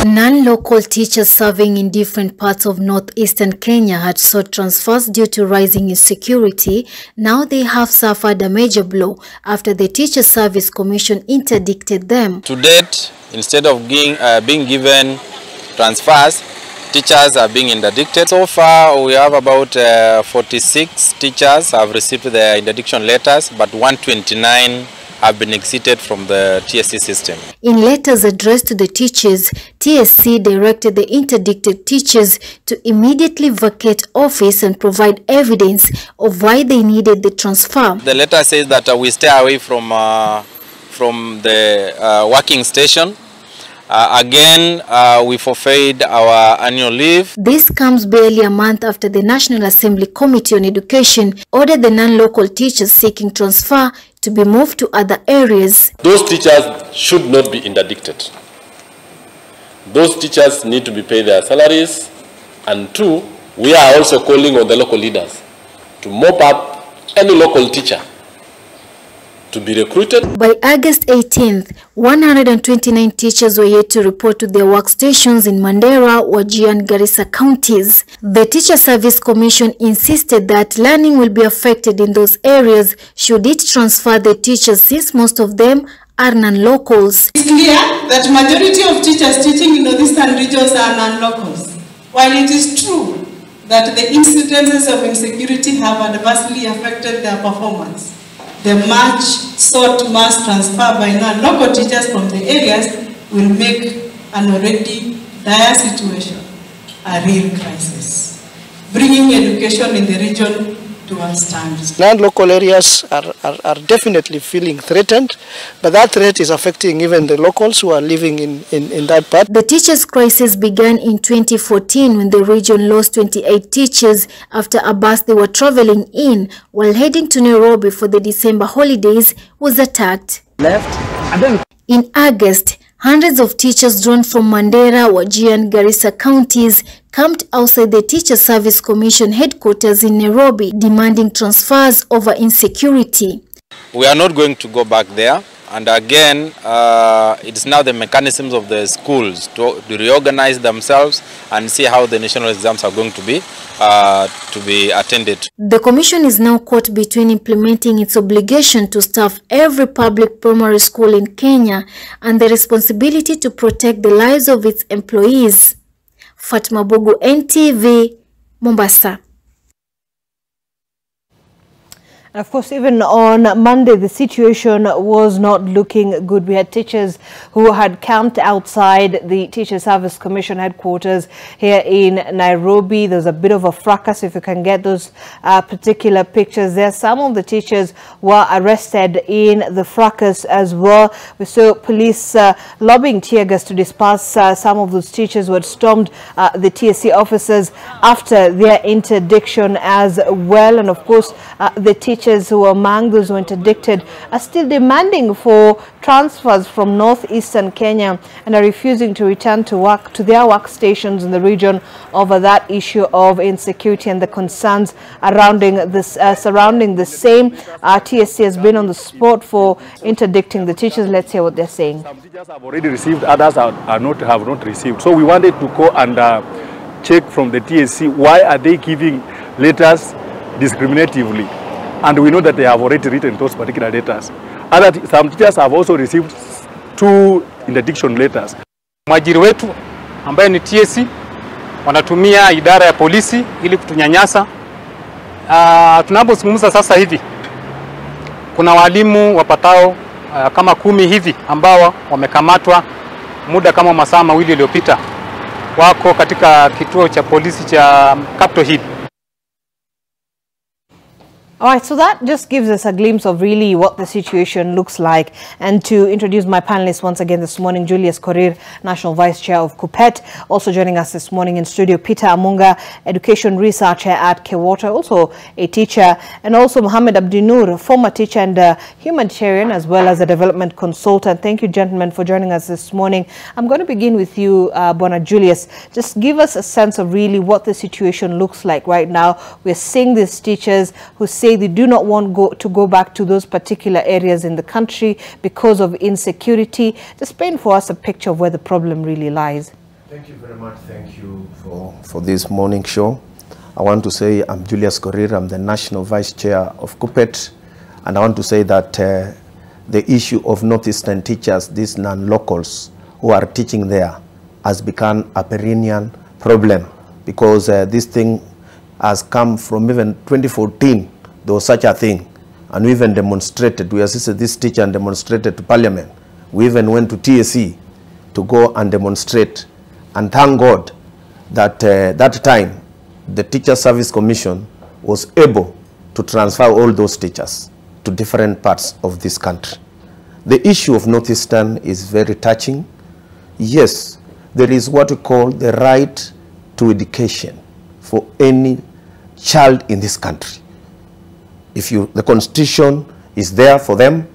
Non-local teachers serving in different parts of northeastern Kenya had sought transfers due to rising insecurity. Now they have suffered a major blow after the Teacher Service Commission interdicted them. To date, instead of being given transfers, teachers are being interdicted. So far, we have about 46 teachers have received their interdiction letters, but 129 have been exited from the TSC system. In letters addressed to the teachers, TSC directed the interdicted teachers to immediately vacate office and provide evidence of why they needed the transfer. The letter says that we stay away from the working station. We forfeit our annual leave. This comes barely a month after the National Assembly Committee on Education ordered the non-local teachers seeking transfer to be moved to other areas. Those teachers should not be interdicted. Those teachers need to be paid their salaries. And two, we are also calling on the local leaders to mop up any local teacher to be recruited. By August 18th, 129 teachers were yet to report to their workstations in Mandera, Wajir and Garissa counties. The Teacher Service Commission insisted that learning will be affected in those areas should it transfer the teachers, since most of them are non-locals. It's clear that majority of teachers teaching in northeastern regions are non-locals. While it is true that the incidences of insecurity have adversely affected their performance, the much sought mass transfer by non-local teachers from the areas will make an already dire situation a real crisis, bringing education in the region to a standstill. Non-local areas are definitely feeling threatened, but that threat is affecting even the locals who are living in that part. The teachers' crisis began in 2014 when the region lost 28 teachers after a bus they were traveling in while heading to Nairobi for the December holidays was attacked. In August, hundreds of teachers drawn from Mandera, Wajir and Garissa counties camped outside the Teacher Service Commission headquarters in Nairobi, demanding transfers over insecurity. We are not going to go back there. And again, it's now the mechanisms of the schools to reorganize themselves and see how the national exams are going to be attended. The commission is now caught between implementing its obligation to staff every public primary school in Kenya and the responsibility to protect the lives of its employees. Fatma Bogu, NTV, Mombasa. Of course, even on Monday, the situation was not looking good. We had teachers who had camped outside the Teacher Service Commission headquarters here in Nairobi. There was a bit of a fracas, if you can get those particular pictures there. Some of the teachers were arrested in the fracas as well. We saw police lobbying tear gas to disperse some of those teachers who had stormed the TSC offices after their interdiction as well. And of course, the teachers who are among those who were interdicted are still demanding for transfers from northeastern Kenya and are refusing to return to work to their workstations in the region over that issue of insecurity and the concerns surrounding the same. TSC has been on the spot for interdicting the teachers. Let's hear what they're saying. Some teachers have already received, others have not received. So we wanted to go and check from the TSC, why are they giving letters discriminatively? And we know that they have already written those particular letters. Some teachers have also received 2 interdiction letters. Mwajiri wetu ambaye ni TSC wanatumia idara ya polisi ili kutunyanyasa. Tunapozungumza sasa hivi kuna walimu wapatao kama 10 hivi ambao wamekamatwa muda kama masaa mawili iliyopita, wako katika kituo cha polisi cha Capitol Hill. All right, so that just gives us a glimpse of really what the situation looks like. And to introduce my panelists once again this morning, Julius Korir, National Vice Chair of KUPPET. Also joining us this morning in studio, Peter Amunga, Education Researcher at Kewater, also a teacher. And also Mohammed Abdinur, former teacher and humanitarian, as well as a development consultant. Thank you, gentlemen, for joining us this morning. I'm going to begin with you, Bona Julius. Just give us a sense of really what the situation looks like right now. We're seeing these teachers who say they do not want to go back to those particular areas in the country because of insecurity. Just paint for us a picture of where the problem really lies. Thank you very much. Thank you for this morning show. I want to say I'm Julius Korir. I'm the National Vice Chair of KUPPET. And I want to say that the issue of Northeastern teachers, these non-locals who are teaching there, has become a perennial problem, because this thing has come from even 2014. There was such a thing. And we even demonstrated. We assisted this teacher and demonstrated to Parliament. We even went to TSC to go and demonstrate. And thank God that that time, the Teacher Service Commission was able to transfer all those teachers to different parts of this country. The issue of Northeastern is very touching. Yes, there is what we call the right to education for any child in this country. The Constitution is there for them.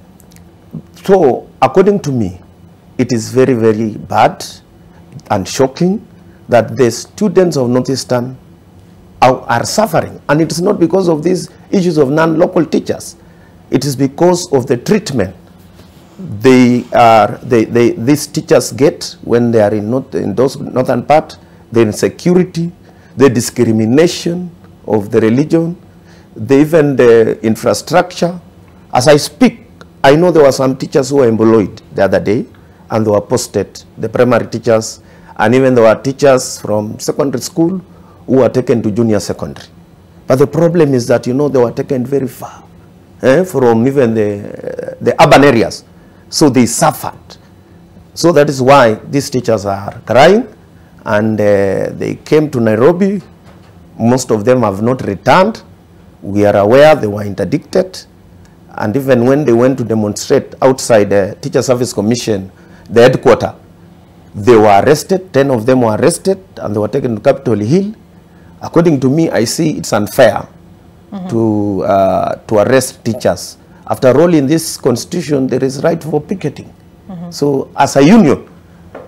So, according to me, it is very, very bad and shocking that the students of Northeastern are suffering. And it is not because of these issues of non-local teachers. It is because of the treatment these teachers get when they are in those northern part, the insecurity, the discrimination of the religion, even the infrastructure. As I speak, I know there were some teachers who were employed the other day, and they were posted, the primary teachers, and even there were teachers from secondary school who were taken to junior secondary. But the problem is that, they were taken very far from even the urban areas. So they suffered. So that is why these teachers are crying, and they came to Nairobi. Most of them have not returned. We are aware they were interdicted. And even when they went to demonstrate outside the Teacher Service Commission, the headquarters, they were arrested. 10 of them were arrested, and they were taken to Capitol Hill. According to me, I see it's unfair to arrest teachers. After all, in this constitution, there is right for picketing. So as a union,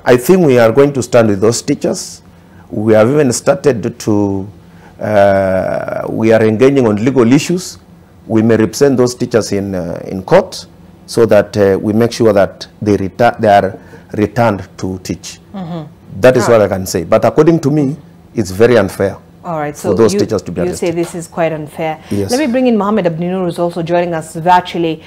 I think we are going to stand with those teachers. We have even started to, we are engaging on legal issues. We may represent those teachers in court, so that we make sure that they are returned to teach. That is what I can say. But according to me, it's very unfair. All right, so for those teachers to be arrested. You say this is quite unfair. Yes. Let me bring in Mohammed Abdinur, who's also joining us virtually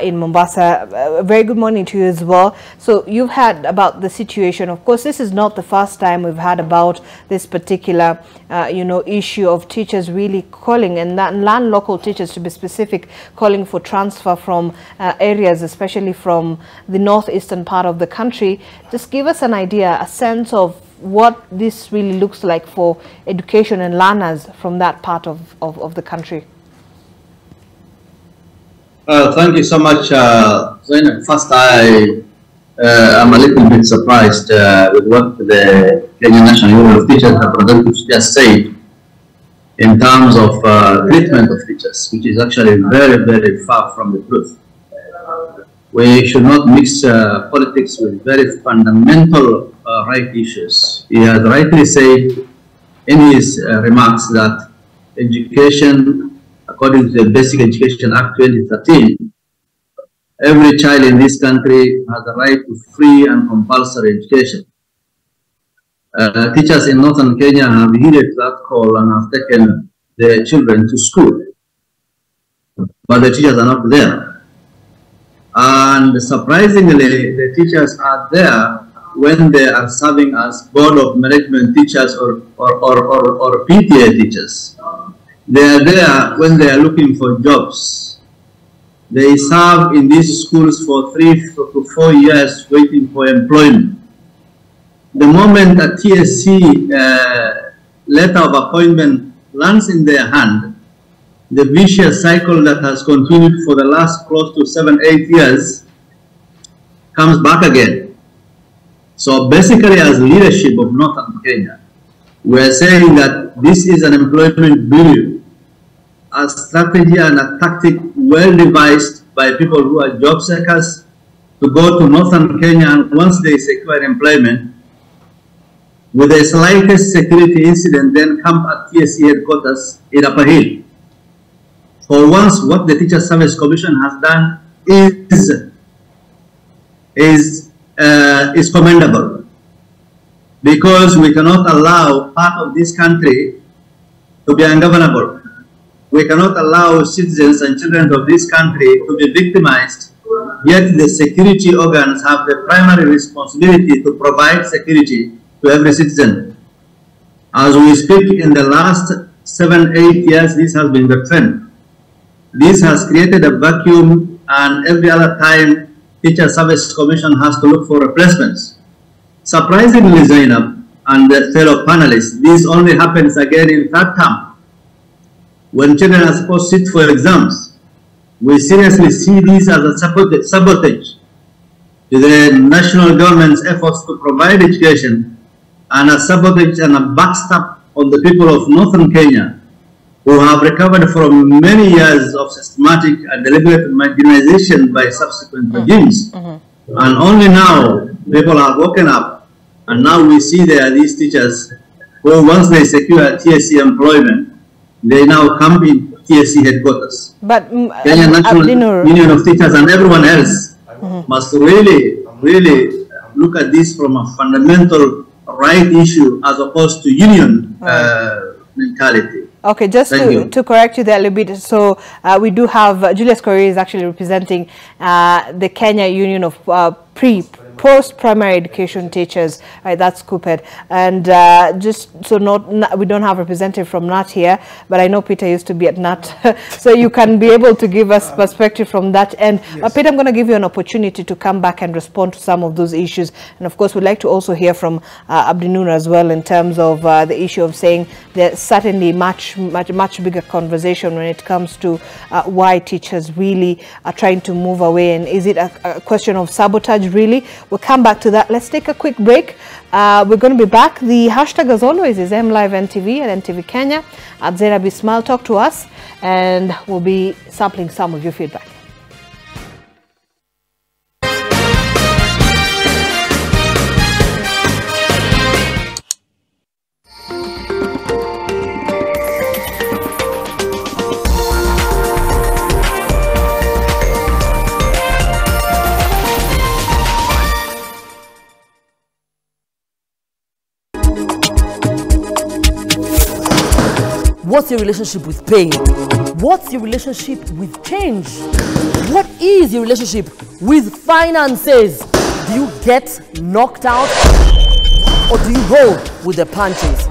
in Mombasa. A very good morning to you as well. So you've had about the situation. Of course, this is not the first time we've had about this particular, issue of teachers really calling, and non-local teachers, to be specific, calling for transfer from areas, especially from the northeastern part of the country. Just give us an idea, a sense of what this really looks like for education and learners from that part of the country. Thank you so much, Zainab. First, I'm a little bit surprised with what the Kenyan National Union of Teachers representatives just said in terms of treatment of teachers, which is actually very, very far from the truth. We should not mix politics with very fundamental right issues. He has rightly said in his remarks that education, according to the Basic Education Act 2013, every child in this country has the right to free and compulsory education. Teachers in northern Kenya have heeded that call and have taken their children to school, but the teachers are not there. And surprisingly, the teachers are there when they are serving as board of management teachers or PTA teachers. They are there when they are looking for jobs. They serve in these schools for 3 to 4 years waiting for employment. The moment a TSC letter of appointment lands in their hand, the vicious cycle that has continued for the last close to 7-8 years comes back again. So basically, as leadership of Northern Kenya, we are saying that this is an employment bill, a strategy and a tactic well devised by people who are job seekers to go to Northern Kenya, and once they secure employment, with the slightest security incident, then camp at TSC headquarters in Upper Hill. For once, what the Teacher Service Commission has done is commendable. because we cannot allow part of this country to be ungovernable. We cannot allow citizens and children of this country to be victimized, yet the security organs have the primary responsibility to provide security to every citizen. As we speak, in the last 7-8 years, this has been the trend. This has created a vacuum, and every other time, Teacher Service Commission has to look for replacements. Surprisingly, Zainab and the fellow panelists, this only happens again in third term. When children are supposed to sit for exams, we seriously see this as a sabotage to the national government's efforts to provide education, and a sabotage and a backstab on the people of northern Kenya, who have recovered from many years of systematic and deliberate marginalization by subsequent regimes. And only now, people have woken up, and now we see there are these teachers who, once they secure TSC employment, they now come in TSC headquarters. But Kenya National Union of Teachers and everyone else must really look at this from a fundamental right issue as opposed to union mentality. Okay, just to correct you there a little bit. So we do have Julius Korir is actually representing the Kenya Union of post-primary education teachers, right? That's CUPED. And just so we don't have a representative from NAT here, but I know Peter used to be at NAT, so you can be able to give us perspective from that end. Yes. Peter, I'm going to give you an opportunity to come back and respond to some of those issues. And of course, we'd like to also hear from Abdinur as well in terms of the issue of saying there's certainly much bigger conversation when it comes to why teachers really are trying to move away. And is it a question of sabotage, really? We'll come back to that. Let's take a quick break. We're going to be back. The hashtag, as always, is MLiveNTV and NTV Kenya. At Zainab Ismail, talk to us, and we'll be sampling some of your feedback. What's your relationship with pain? What's your relationship with change? What is your relationship with finances? Do you get knocked out or do you roll with the punches?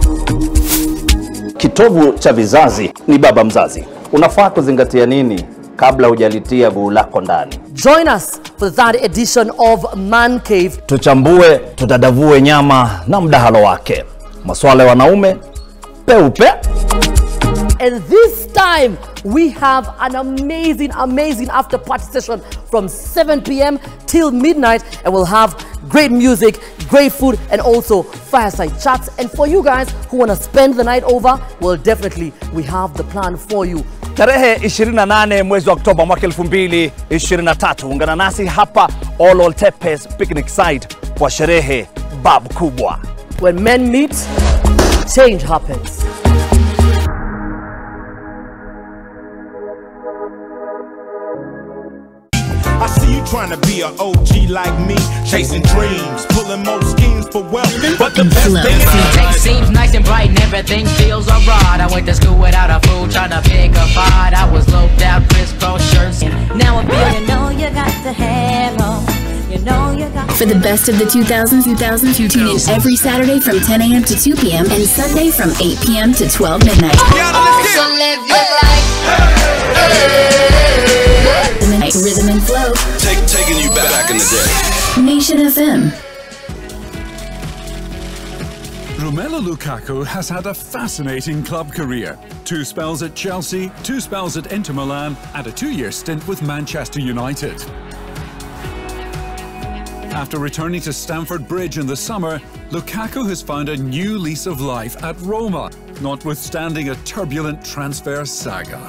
Kitovu cha vizazi ni baba mzazi. Unafaa kuzingatia nini kabla hujalitia guu lako ndani? Join us for the 3rd edition of Man Cave. Tuchambue, tutadavue nyama na mdahalo wake. Maswala ya wanaume peupe. And this time, we have an amazing after party session from 7 p.m. till midnight. And we'll have great music, great food, and also fireside chats. And for you guys who want to spend the night over, well, definitely, we have the plan for you. Tarehe 28 mwezi wa Oktoba mwaka 2023. Ungana nasi hapa All Tepes Picnic Site kwa sherehe bab kubwa. When men meet, change happens. I see you trying to be an OG like me, chasing dreams, pulling more schemes for wealth. But the best thing is seems nice and bright and everything feels alright. I went to school without a fool, trying to pick a fight. I was loped out, crisscross shirts. Now I feel you know you got to have them. You know you got for the best of the 2000s, tune in every Saturday from 10 a.m. to 2 p.m. and Sunday from 8 p.m. to 12 midnight. So live your life. Rhythm and flow. Taking you back in the day. Nation FM. Romelu Lukaku has had a fascinating club career. 2 spells at Chelsea, 2 spells at Inter Milan, and a 2-year stint with Manchester United. After returning to Stamford Bridge in the summer, Lukaku has found a new lease of life at Roma, notwithstanding a turbulent transfer saga.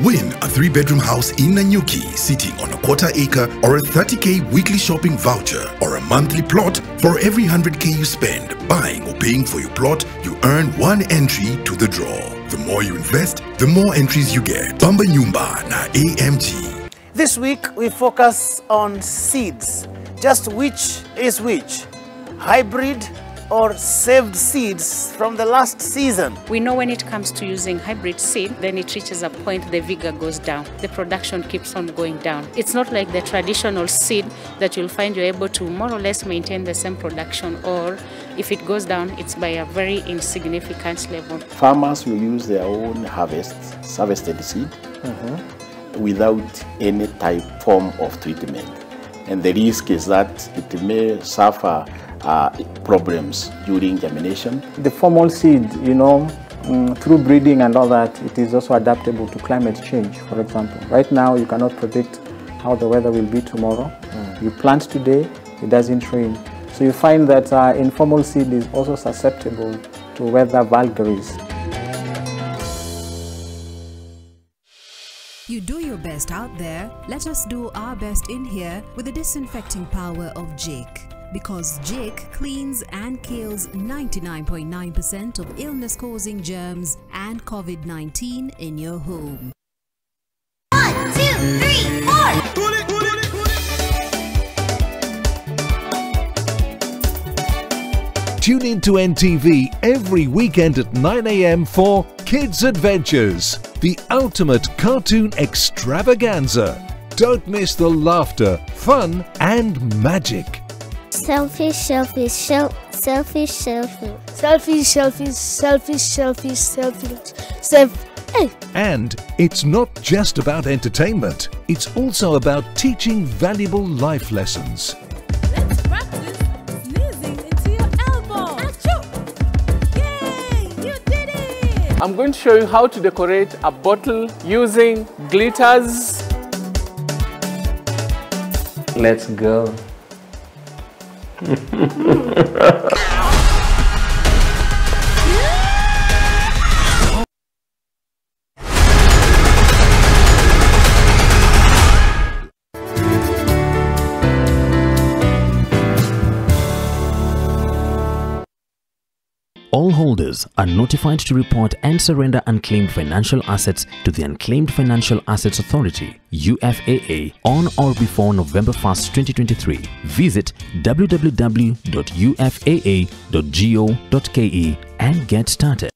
Win a 3-bedroom house in Nanyuki sitting on a 1/4 acre or a 30k weekly shopping voucher or a monthly plot. For every 100k you spend buying or paying for your plot, you earn 1 entry to the draw. The more you invest, the more entries you get. Bamba Nyumba na AMG. This week we focus on seeds. Just which is which? Hybrid or saved seeds from the last season? We know when it comes to using hybrid seed, then it reaches a point the vigor goes down. The production keeps on going down. It's not like the traditional seed that you'll find you're able to more or less maintain the same production, or if it goes down, it's by a very insignificant level. Farmers will use their own harvested seed without any form of treatment. And the risk is that it may suffer problems during germination. The formal seed, through breeding and all that, it is also adaptable to climate change, for example. Right now, you cannot predict how the weather will be tomorrow. You plant today, it doesn't rain. So you find that informal seed is also susceptible to weather vagaries. You do your best out there, let us do our best in here with the disinfecting power of Jake. Because Jake cleans and kills 99.9% of illness-causing germs and COVID-19 in your home. 1, 2, 3, 4! Tune in to NTV every weekend at 9 AM for Kids Adventures, the ultimate cartoon extravaganza. Don't miss the laughter, fun and magic. Selfish, selfish, selfish, selfish. Selfish, selfish, selfish, selfish, selfish, hey. And it's not just about entertainment, it's also about teaching valuable life lessons. Let's practice sneezing into your elbow. Achoo! Yay! You did it! I'm going to show you how to decorate a bottle using glitters. Let's go. All holders are notified to report and surrender unclaimed financial assets to the Unclaimed Financial Assets Authority, UFAA, on or before November 1st, 2023. Visit www.ufaa.go.ke and get started.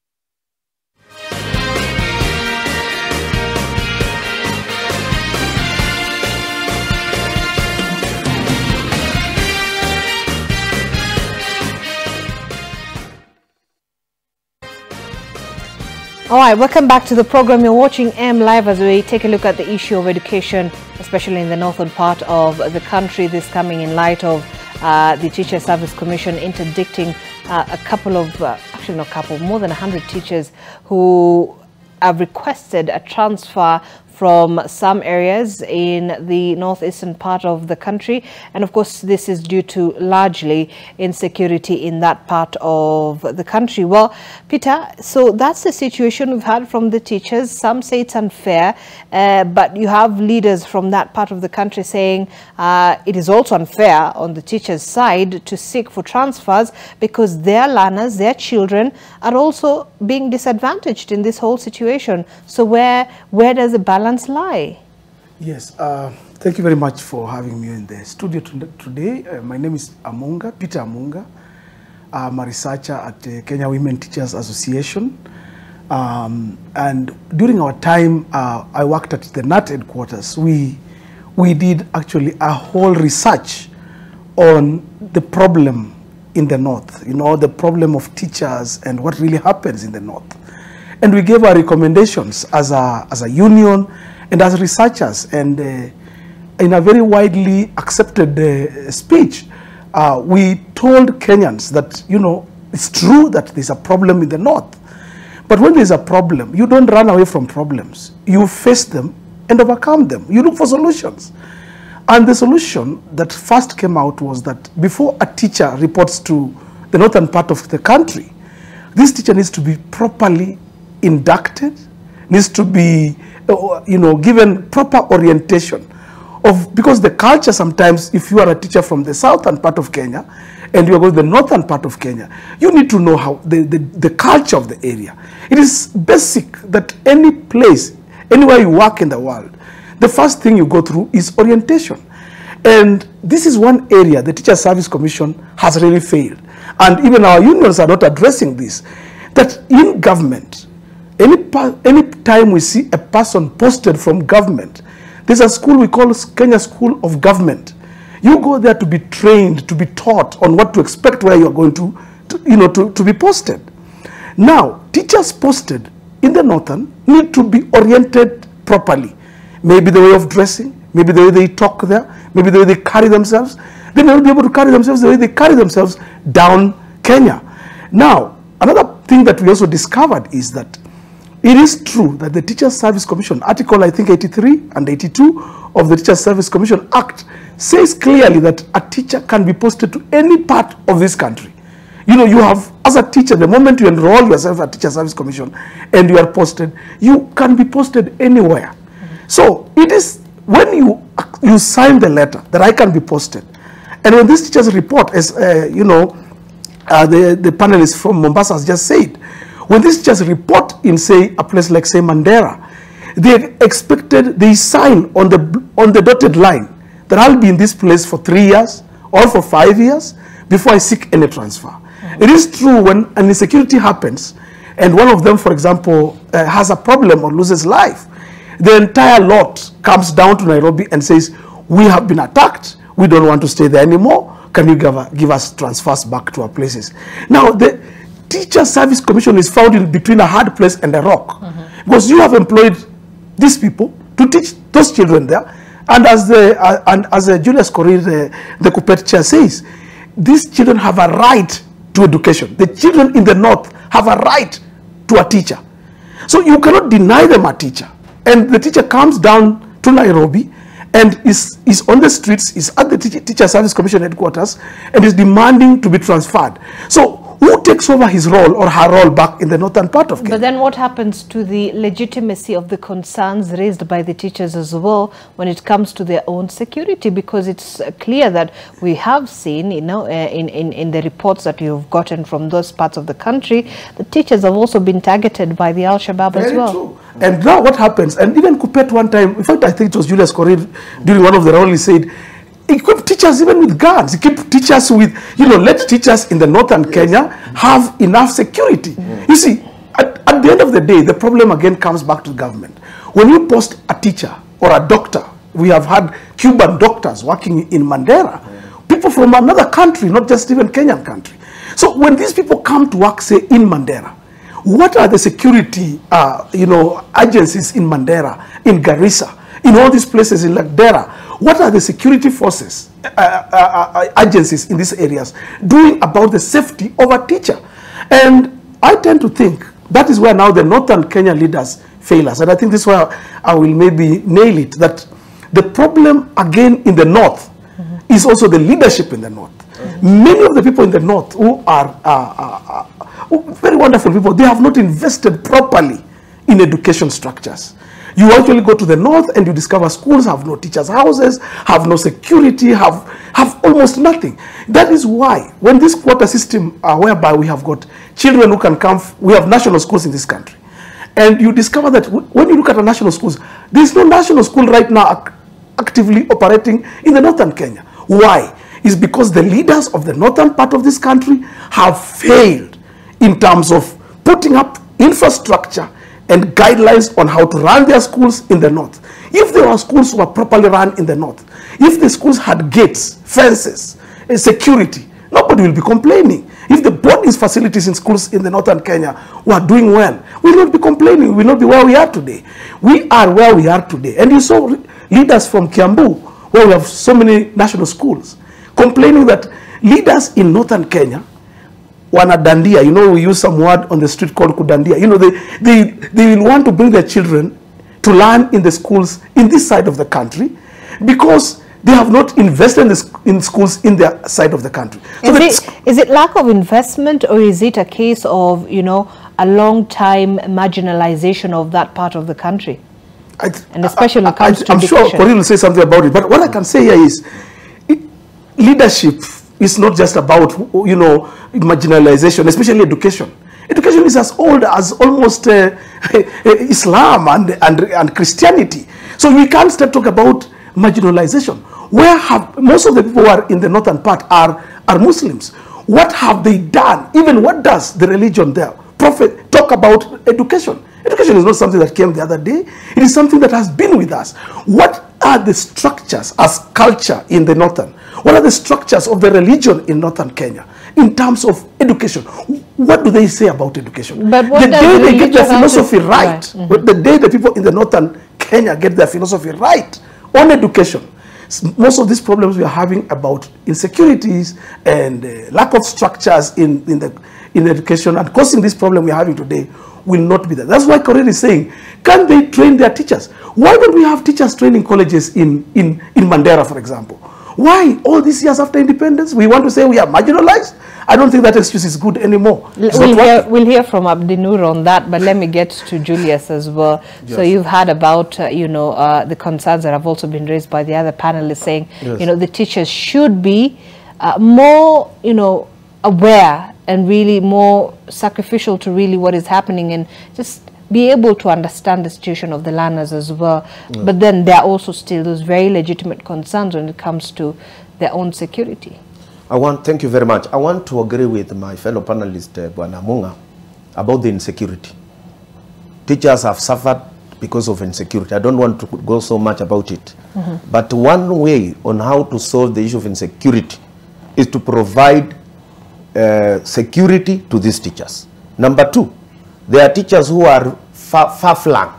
All right, welcome back to the program. You're watching AM Live as we take a look at the issue of education, especially in the northern part of the country. This coming in light of the Teacher Service Commission interdicting a couple of, actually not a couple, more than 100 teachers who have requested a transfer from some areas in the northeastern part of the country. And of course, this is due to largely insecurity in that part of the country. Well, Peter, so that's the situation we've had from the teachers. Some say it's unfair, but you have leaders from that part of the country saying it is also unfair on the teachers' side to seek for transfers because their learners, their children are also being disadvantaged in this whole situation. So where does the balance lie? Yes, thank you very much for having me in the studio today. My name is Peter Amunga. I'm a researcher at the Kenya Women Teachers Association. And during our time, I worked at the NAT headquarters. We did actually a whole research on the problem in the North, the problem of teachers and what really happens in the North. And we gave our recommendations as a union and as researchers. And in a very widely accepted speech, we told Kenyans that, it's true that there's a problem in the North. But when there's a problem, you don't run away from problems. You face them and overcome them. You look for solutions. And the solution that first came out was that before a teacher reports to the northern part of the country, this teacher needs to be properly inducted, needs to be, given proper orientation because the culture sometimes, if you are a teacher from the southern part of Kenya and you are going to the northern part of Kenya, you need to know how the culture of the area. It is basic that any place, anywhere you work in the world, the first thing you go through is orientation. And this is one area the Teacher Service Commission has really failed. And even our unions are not addressing this. That in government, any time we see a person posted from government, there's a school we call Kenya School of Government. You go there to be trained, to be taught on what to expect where you're going to be posted. Now, teachers posted in the northern need to be oriented properly. Maybe the way of dressing, maybe the way they talk there, maybe the way they carry themselves. They may not be able to carry themselves the way they carry themselves down Kenya. Now, another thing that we also discovered is that it is true that the Teacher Service Commission, Article I think 83 and 82 of the Teacher Service Commission Act says clearly that a teacher can be posted to any part of this country. You know, you have, as a teacher, the moment you enroll yourself at Teacher Service Commission and you are posted, you can be posted anywhere. So it is when you sign the letter that I can be posted, and when these teachers report, as the panelists from Mombasa has just said, when these teachers report in, say, a place like, say, Mandera, they sign on the dotted line that I'll be in this place for 3 years or for 5 years before I seek any transfer. It is true when an insecurity happens and one of them, for example, has a problem or loses life, the entire lot comes down to Nairobi and says, we have been attacked, we don't want to stay there anymore, can you give us transfers back to our places? Now, the Teacher Service Commission is found in between a hard place and a rock, because you have employed these people to teach those children there, and as Julius Korir, the Kupet chair, says, these children have a right to education. The children in the north have a right to a teacher. So you cannot deny them a teacher. And the teacher comes down to Nairobi and is on the streets, is at the Teacher Service Commission headquarters, and is demanding to be transferred. So who takes over his role or her role back in the northern part of Kenya? But then what happens to the legitimacy of the concerns raised by the teachers as well when it comes to their own security? Because it's clear that we have seen, you know, in the reports that you've gotten from those parts of the country, the teachers have also been targeted by the Al-Shabaab as well. True. And now what happens, and even Kupet one time, in fact, I think it was Julius Korir during one of the rallies said, equip teachers even with guns, equip teachers with, let teachers in the northern Kenya have enough security. You see, at the end of the day, the problem again comes back to the government. When you post a teacher or a doctor, we have had Cuban doctors working in Mandera, people from another country, not just even Kenyan country. So when these people come to work, say, in Mandera, what are the security, agencies in Mandera, in Garissa, in all these places in Lagdera? What are the security forces, agencies in these areas doing about the safety of a teacher? And I tend to think that is where now the northern Kenya leaders fail us. And I think this is where I will maybe nail it, that the problem again in the north is also the leadership in the north. Many of the people in the north who are very wonderful people, they have not invested properly in education structures. You actually go to the north and you discover schools have no teachers' houses, have no security, have almost nothing. That is why when this quota system whereby we have got children who can come, we have national schools in this country. And you discover that when you look at the national schools, there is no national school right now actively operating in the northern Kenya. Why? It's because the leaders of the northern part of this country have failed in terms of putting up infrastructure and guidelines on how to run their schools in the north. If there were schools who were properly run in the north, if the schools had gates, fences, security, nobody will be complaining. If the boarding facilities in schools in the northern Kenya were doing well, we will not be complaining. We will not be where we are today. We are where we are today. And you saw leaders from Kiambu, where we have so many national schools, complaining that leaders in northern Kenya wanadandia, we use some word on the street called kudandia. They will want to bring their children to learn in the schools in this side of the country because they have not invested in schools in their side of the country. So is it lack of investment, or is it a case of, a long time marginalization of that part of the country? And especially when it comes to education. I'm sure Korir will say something about it, but what I can say here is leadership is not just about, marginalization, especially education. Education is as old as almost Islam and Christianity. So we can't start talk about marginalization. Where have most of the people who are in the northern part are Muslims? What have they done? Even what does the religion there? Prophet talk about education. Education is not something that came the other day. It is something that has been with us. What are the structures as culture in the northern? What are the structures of the religion in northern Kenya in terms of education? What do they say about education? But what the day they get their philosophy right, Mm-hmm. the day the people in the northern Kenya get their philosophy right on education, most of these problems we are having about insecurities and lack of structures in education and causing this problem we are having today will not be there. That's why Korea is saying, can they train their teachers? Why don't we have teachers training colleges in Mandera, for example? Why all these years after independence we want to say we are marginalized? I don't think that excuse is good anymore. We'll hear from Abdinur on that, but let me get to Julius as well. Yes. So you've heard about the concerns that have also been raised by the other panelists, saying Yes. the teachers should be more aware and really more sacrificial to really what is happening, and just be able to understand the situation of the learners as well. Yeah. But then there are also still those very legitimate concerns when it comes to their own security. Thank you very much. I want to agree with my fellow panelist, Bwana Munga, about the insecurity. Teachers have suffered because of insecurity. I don't want to go so much about it. Mm-hmm. But one way on how to solve the issue of insecurity is to provide security to these teachers. Number two, there are teachers who are far-flung.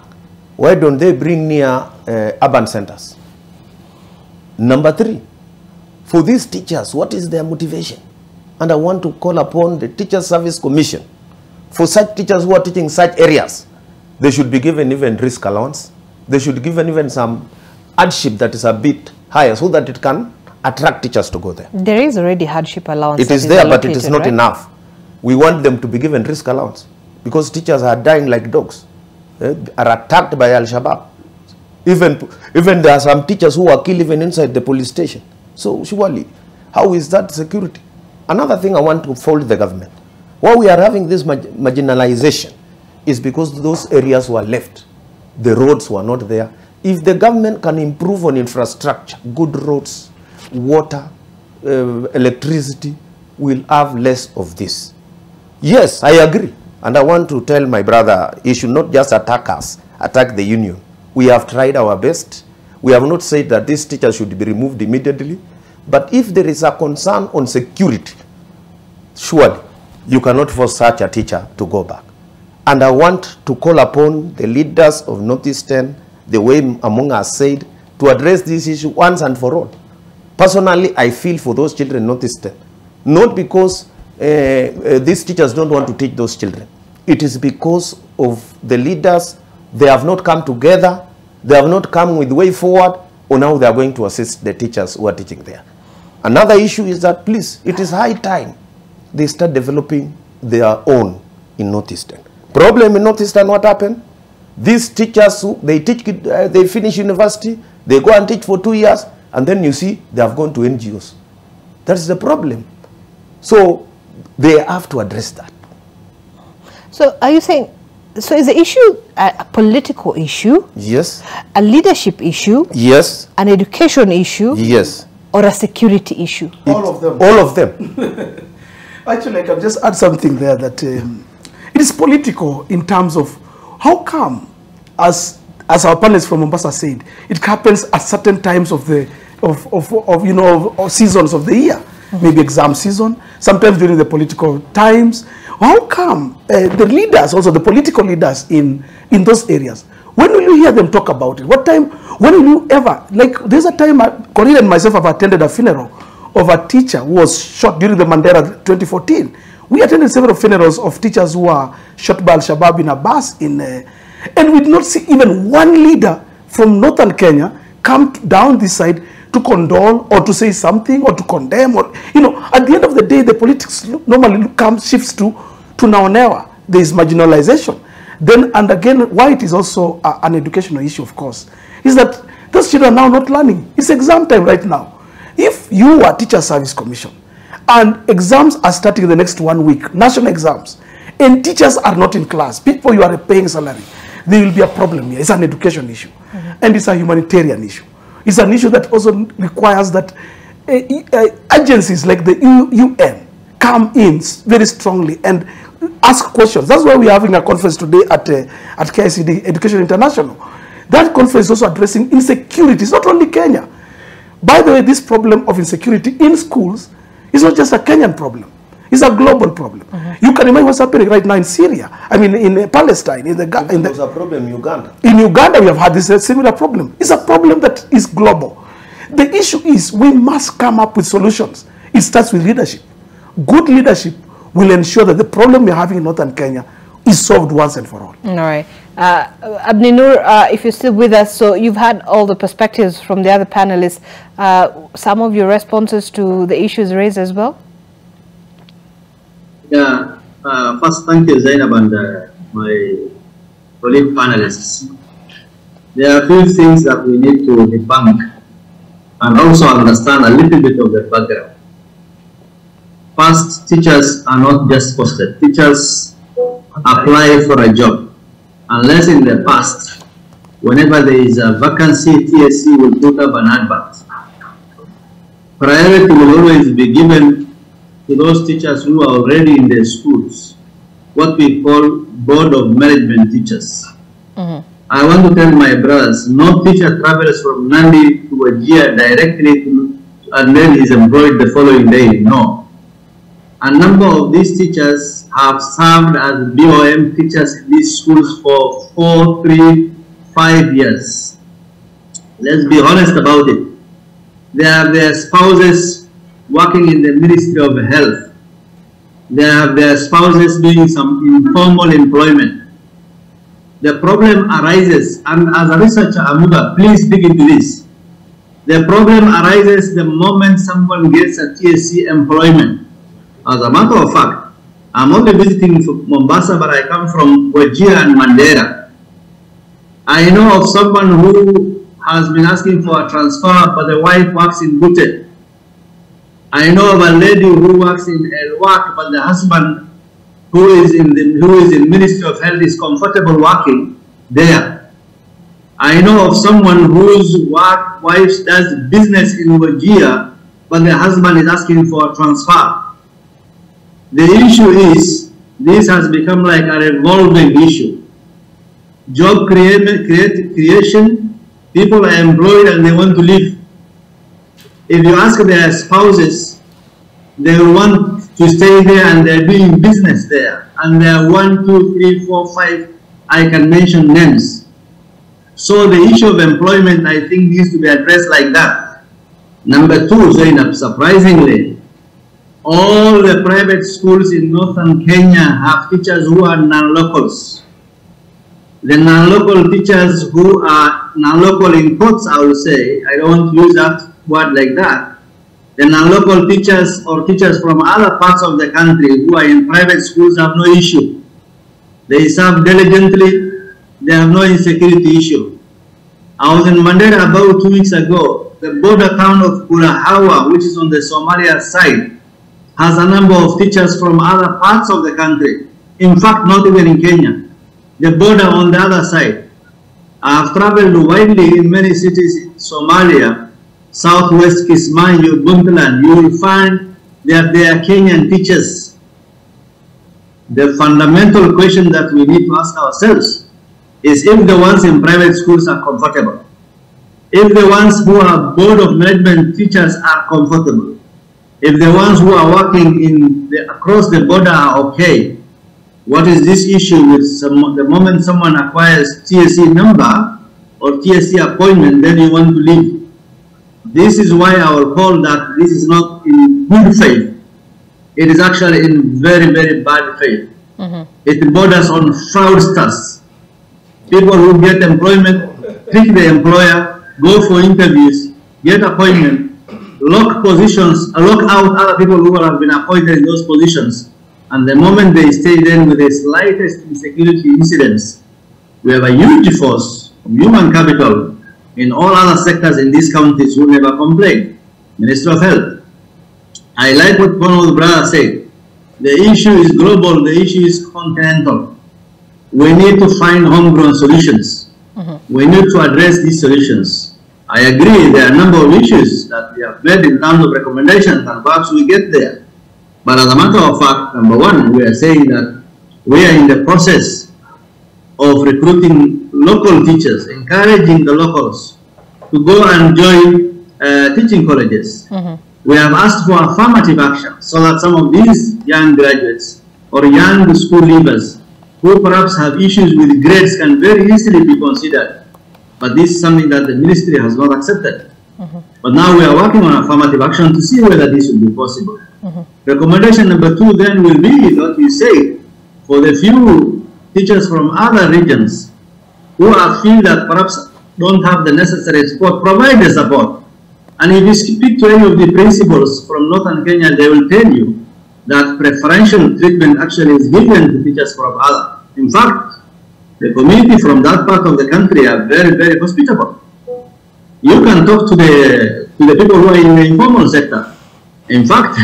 Why don't they bring near urban centers? Number three, for these teachers, what is their motivation? And I want to call upon the Teacher Service Commission. For such teachers who are teaching such areas, they should be given even risk allowance. They should be given even some hardship that is a bit higher so that it can attract teachers to go there. There is already hardship allowance. It is there, but it is not enough. We want them to be given risk allowance because teachers are dying like dogs, are attacked by Al-Shabaab. Even there are some teachers who are killed even inside the police station. So surely, how is that security? Another thing I want to fault the government. Why we are having this marginalization is because those areas were left. The roads were not there. If the government can improve on infrastructure, good roads, water, electricity, we'll have less of this. Yes, I agree. And I want to tell my brother, he should not just attack us, attack the union. We have tried our best. We have not said that these teachers should be removed immediately. But if there is a concern on security, surely you cannot force such a teacher to go back. And I want to call upon the leaders of Northeastern, the way among us said, to address this issue once and for all. Personally, I feel for those children in Northeastern, not because these teachers don't want to teach those children. It is because of the leaders. They have not come together. They have not come with way forward on how they are going to assist the teachers who are teaching there. Another issue is that, please, it is high time they start developing their own in Northeastern. Problem in Northeastern, what happened? These teachers, they teach, they finish university, they go and teach for 2 years, and then you see they have gone to NGOs. That's the problem. So they have to address that. So are you saying, so is the issue a political issue? Yes. A leadership issue? Yes. An education issue? Yes. Or a security issue? All of them. All of them. Actually, I can just add something there that it is political in terms of how come, as our panelists from Mombasa said, it happens at certain times of the of seasons of the year, maybe exam season, sometimes during the political times. How come the leaders, also the political leaders in those areas, when will you hear them talk about it? What time, when will you ever, like there's a time, Corina and myself have attended a funeral of a teacher who was shot during the Mandela 2014. We attended several funerals of teachers who were shot by Al-Shabaab in a bus, and we did not see even one leader from northern Kenya come down this side to condole or to say something or to condemn. Or, at the end of the day, the politics normally shifts to Naonewa. There is marginalization. Then, and again, why it is also an educational issue, of course, is that those children are now not learning. It's exam time right now. If you are Teacher Service Commission and exams are starting in the next 1 week, national exams, and teachers are not in class, people you are paying salary, there will be a problem here. It's an education issue, and it's a humanitarian issue. It's an issue that also requires that agencies like the UN come in very strongly and ask questions. That's why we're having a conference today at KICD Education International. That conference is also addressing insecurity. It's not only Kenya. By the way, this problem of insecurity in schools is not just a Kenyan problem. It's a global problem. You can imagine what's happening right now in Syria. I mean, in Palestine, It was a problem in Uganda. In Uganda, we have had this similar problem. It's a problem that is global. The issue is we must come up with solutions. It starts with leadership. Good leadership will ensure that the problem we're having in Northern Kenya is solved once and for all. All right. Abdinur, if you're still with us, so you've had all the perspectives from the other panelists. Some of your responses to the issues raised as well? Yeah, first thank you Zainab and my colleague panelists. There are a few things that we need to debunk and also understand a little bit of the background. First, teachers are not just posted. Teachers apply for a job. Unless in the past, whenever there is a vacancy, TSC will put up an advert. Priority will always be given to those teachers who are already in their schools, what we call board of management teachers. I want to tell my brothers, no teacher travels from Nandi to Wajir directly and then is employed the following day. No. A number of these teachers have served as BOM teachers in these schools for 4, 3, 5 years. Let's be honest about it. They have their spouses working in the Ministry of Health. They have their spouses doing some informal employment. The problem arises, and as a researcher, Amuda, please dig into this. The problem arises the moment someone gets a TSC employment. As a matter of fact, I'm only visiting Mombasa, but I come from Wajir and Mandera. I know of someone who has been asking for a transfer, but the wife works in Bute. I know of a lady who works in El-Wak, but the husband who is in Ministry of Health is comfortable working there. I know of someone whose wife does business in Wajir, but the husband is asking for a transfer. The issue is, this has become like a revolving issue. Job creation, people are employed and they want to leave. If you ask their spouses, they want to stay there and they're doing business there. And there are 1, 2, 3, 4, 5, I can mention names. So the issue of employment, I think, needs to be addressed like that. Number 2, Zainab, surprisingly, all the private schools in northern Kenya have teachers who are non-locals. The non-local teachers who are non-local in quotes, I will say, I don't use that word like that. The non-local teachers or teachers from other parts of the country who are in private schools have no issue. They serve diligently, they have no insecurity issue. I was in Mandera about 2 weeks ago. The border town of Kurahawa, which is on the Somalia side, has a number of teachers from other parts of the country. In fact, not even in Kenya. The border on the other side. I have traveled widely in many cities in Somalia, Southwest Kismayo, Puntland. You will find that they are Kenyan teachers. The fundamental question that we need to ask ourselves is if the ones in private schools are comfortable, if the ones who are board of management teachers are comfortable, if the ones who are working across the border are okay, what is this issue with the moment someone acquires TSC number or TSC appointment, then you want to leave? This is why I will call that this is not in good faith. It is actually in very, very bad faith. It borders on fraudsters. People who get employment, trick the employer, go for interviews, get appointment, lock positions, lock out other people who have been appointed in those positions. And the moment they stay then with the slightest insecurity incidents, we have a huge force of human capital in all other sectors in these counties who never complain. Minister of Health. I like what one of the brothers said. The issue is global, the issue is continental. We need to find homegrown solutions. We need to address these solutions. I agree, there are a number of issues that we have made in terms of recommendations, and perhaps we get there. But as a matter of fact, number one, we are saying that we are in the process of recruiting local teachers, encouraging the locals to go and join teaching colleges. We have asked for affirmative action so that some of these young graduates or young school leavers who perhaps have issues with grades can very easily be considered. But this is something that the ministry has not accepted. But now we are working on affirmative action to see whether this will be possible. Recommendation number 2 then will be what you say, for the few teachers from other regions who feel that perhaps don't have the necessary support, provide the support. And if you speak to any of the principals from Northern Kenya, they will tell you that preferential treatment actually is given to teachers from other. In fact, the community from that part of the country are very, very hospitable. You can talk to the people who are in the informal sector. In fact,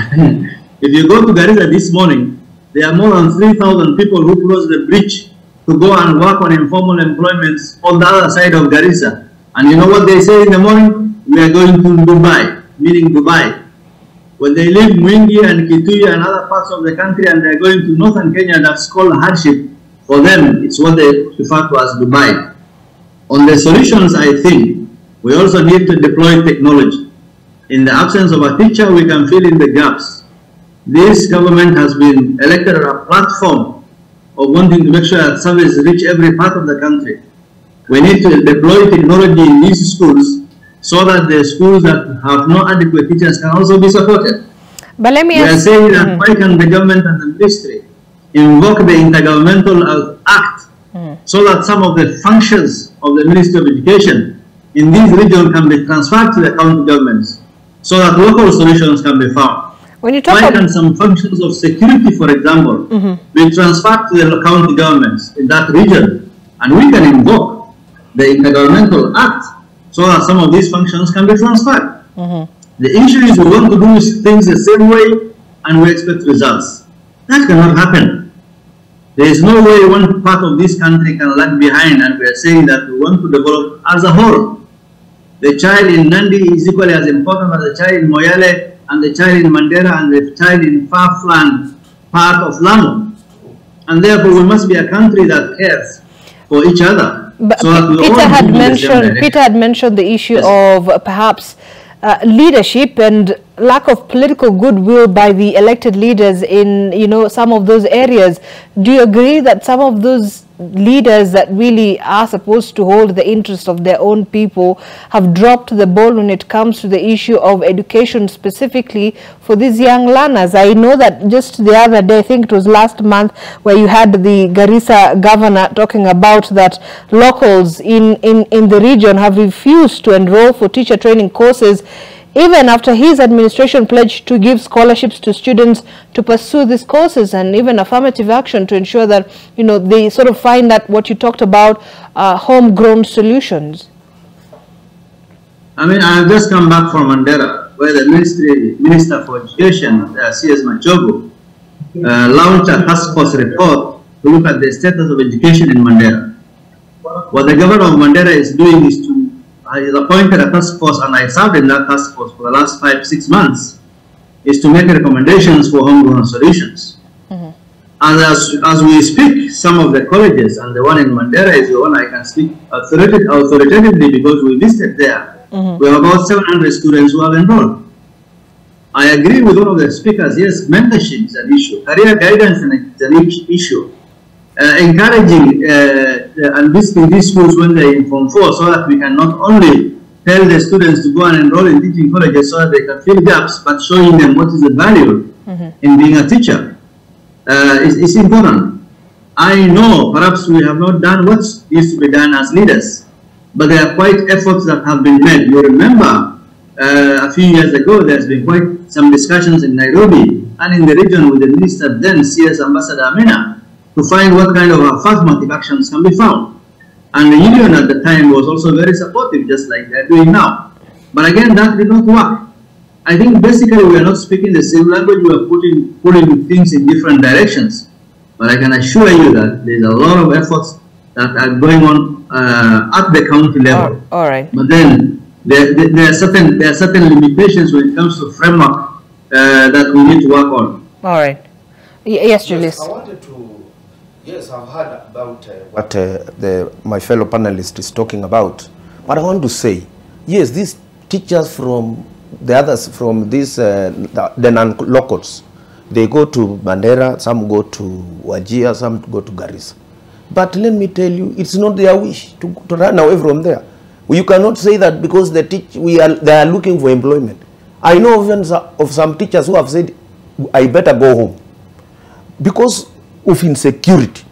if you go to Garissa this morning, there are more than 3,000 people who cross the bridge to go and work on informal employment on the other side of Garissa. And you know what they say in the morning? We are going to Dubai, meaning Dubai. When they leave Mwingi and Kitui and other parts of the country and they are going to Northern Kenya, that's called hardship. For them, it's what they refer to as Dubai. On the solutions, I think, we also need to deploy technology. In the absence of a teacher, we can fill in the gaps. This government has been elected on a platform of wanting to make sure that service reach every part of the country. We need to deploy technology in these schools so that the schools that have no adequate teachers can also be supported. But let me ask, we are saying that why can the government and the ministry invoke the Intergovernmental Act so that some of the functions of the Ministry of Education in this region can be transferred to the county governments so that local solutions can be found. When you talk why can some functions of security, for example, be transferred to the county governments in that region, and we can invoke the Intergovernmental Act so that some of these functions can be transferred. The issue is we want to do things the same way and we expect results. That cannot happen. There is no way one part of this country can lag behind, and we are saying that we want to develop as a whole. The child in Nandi is equally as important as the child in Moyale and the child in Mandera and the child in far-flung part of Lamu. And therefore we must be a country that cares for each other. But so that we Peter had mentioned the issue of perhaps leadership and lack of political goodwill by the elected leaders in some of those areas. Do you agree that some of those leaders that really are supposed to hold the interest of their own people have dropped the ball when it comes to the issue of education, specifically for these young learners? I know that just the other day, I think it was last month, where you had the Garissa governor talking about that locals in the region have refused to enroll for teacher training courses, even after his administration pledged to give scholarships to students to pursue these courses, and even affirmative action to ensure that they sort of find that what you talked about, homegrown solutions. I mean, I have just come back from Mandera, where the Minister for Education, C.S. Machogo, launched a task force report to look at the status of education in Mandera. What the governor of Mandera is doing is to has appointed a task force, and I served in that task force for the last 5-6 months, is to make recommendations for homegrown solutions. And as we speak, some of the colleges, and the one in Mandera is the one I can speak authoritatively because we visited there. We have about 700 students who have enrolled. I agree with one of the speakers, yes, mentorship is an issue, career guidance is an issue. Encouraging and visiting these schools when they're in Form 4 so that we can not only tell the students to go and enroll in teaching colleges so that they can fill gaps, but showing them what is the value in being a teacher is important. I know perhaps we have not done what needs to be done as leaders, but there are quite efforts that have been made. You remember a few years ago there's been quite some discussions in Nairobi and in the region with the minister then, CS Ambassador Amina, to find what kind of affirmative actions can be found. And the union at the time was also very supportive, just like they're doing now. But again, that did not work. I think basically we are not speaking the same language. We are putting things in different directions. But I can assure you that there's a lot of efforts that are going on at the county level. All right. But then there are certain limitations when it comes to framework that we need to work on. All right. Yes, Julius. Yes, I wanted to. Yes, I've heard about what my fellow panelist is talking about. But I want to say, yes, these teachers from the others from these the non-locals, they go to Mandera, some go to Wajir, some go to Garissa. But let me tell you, it's not their wish to run away from there. You cannot say that because they are looking for employment. I know even of some teachers who have said, I better go home because of insecurity.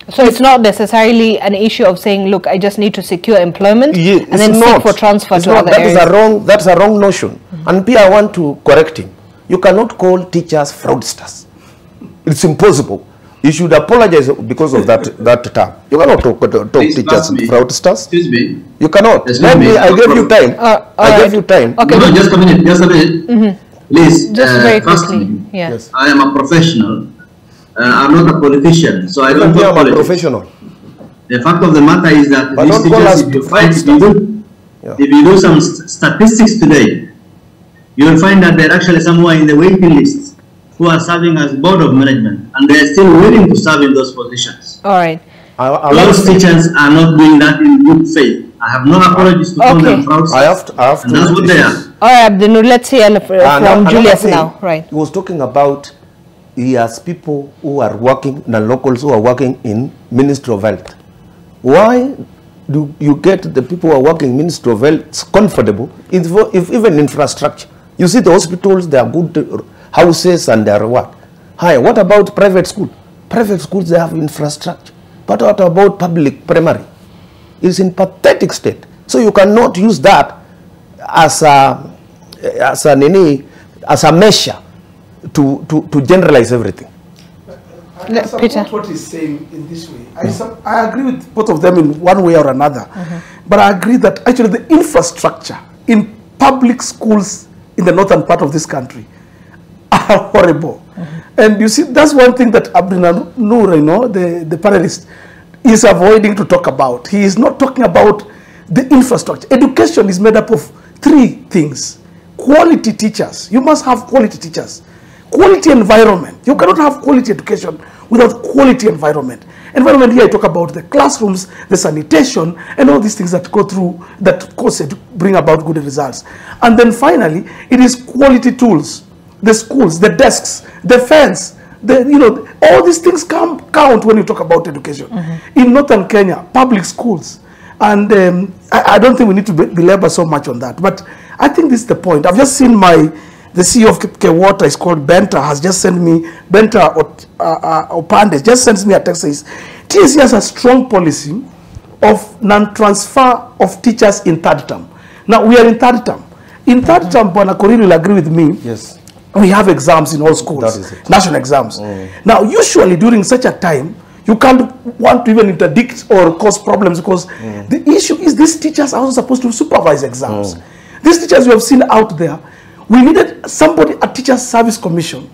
So it's not necessarily an issue of saying, look, I just need to secure employment and then seek for transfer to other areas. That's a wrong notion. And Pia, I want to correct him. You cannot call teachers fraudsters. It's impossible. You should apologize because of that term. You cannot talk teachers fraudsters. Excuse me. You cannot. Let me. I gave you time. I gave you time. Okay. No, just a minute. Just a minute. Please. Just very quickly. Yes. I am a professional. I'm not a politician, so I don't talk politics. Professional. The fact of the matter is that these teachers, if you do some statistics today, you will find that they're actually somewhere in the waiting list who are serving as board of management, and they are still willing to serve in those positions. All right. Those teachers are not doing that in good faith. I have no apologies to call them fraudsters. I have to and that's what they are. All right, Abdinur, let's hear from Julius now. Right. He was talking about he has people who are working, non-locals who are working in Ministry of Health. Why do you get the people who are working in Ministry of Health comfortable if even infrastructure? You see the hospitals, they are good houses and they are what? Hi, what about private school? Private schools, they have infrastructure. But what about public primary? It's in pathetic state. So you cannot use that as a measure to generalize everything. I support what he's saying in this way. I agree with both of them in one way or another. But I agree that actually the infrastructure in public schools in the northern part of this country are horrible. And you see, that's one thing that Abdinur, the panelist, is avoiding to talk about. He is not talking about the infrastructure. Education is made up of three things. Quality teachers. You must have quality teachers. Quality environment. You cannot have quality education without quality environment. Environment here I talk about the classrooms, the sanitation, and all these things that go through, that cause it to bring about good results. And then finally, it is quality tools. The schools, the desks, the fence, all these things count when you talk about education. In northern Kenya, public schools. And I don't think we need to belabor so much on that. But I think this is the point. I've just seen the CEO of K-Water is called Benta, has just sent me, Benta Opande just sends me a text, says, TSC has a strong policy of non-transfer of teachers in third term. Now, we are in third term. In third term, Bwana Korir will agree with me. Yes. We have exams in all schools, that is it. National exams. Now, usually during such a time, you can't want to even interdict or cause problems because the issue is these teachers are also supposed to supervise exams. These teachers you have seen out there, we needed somebody, a Teachers Service Commission,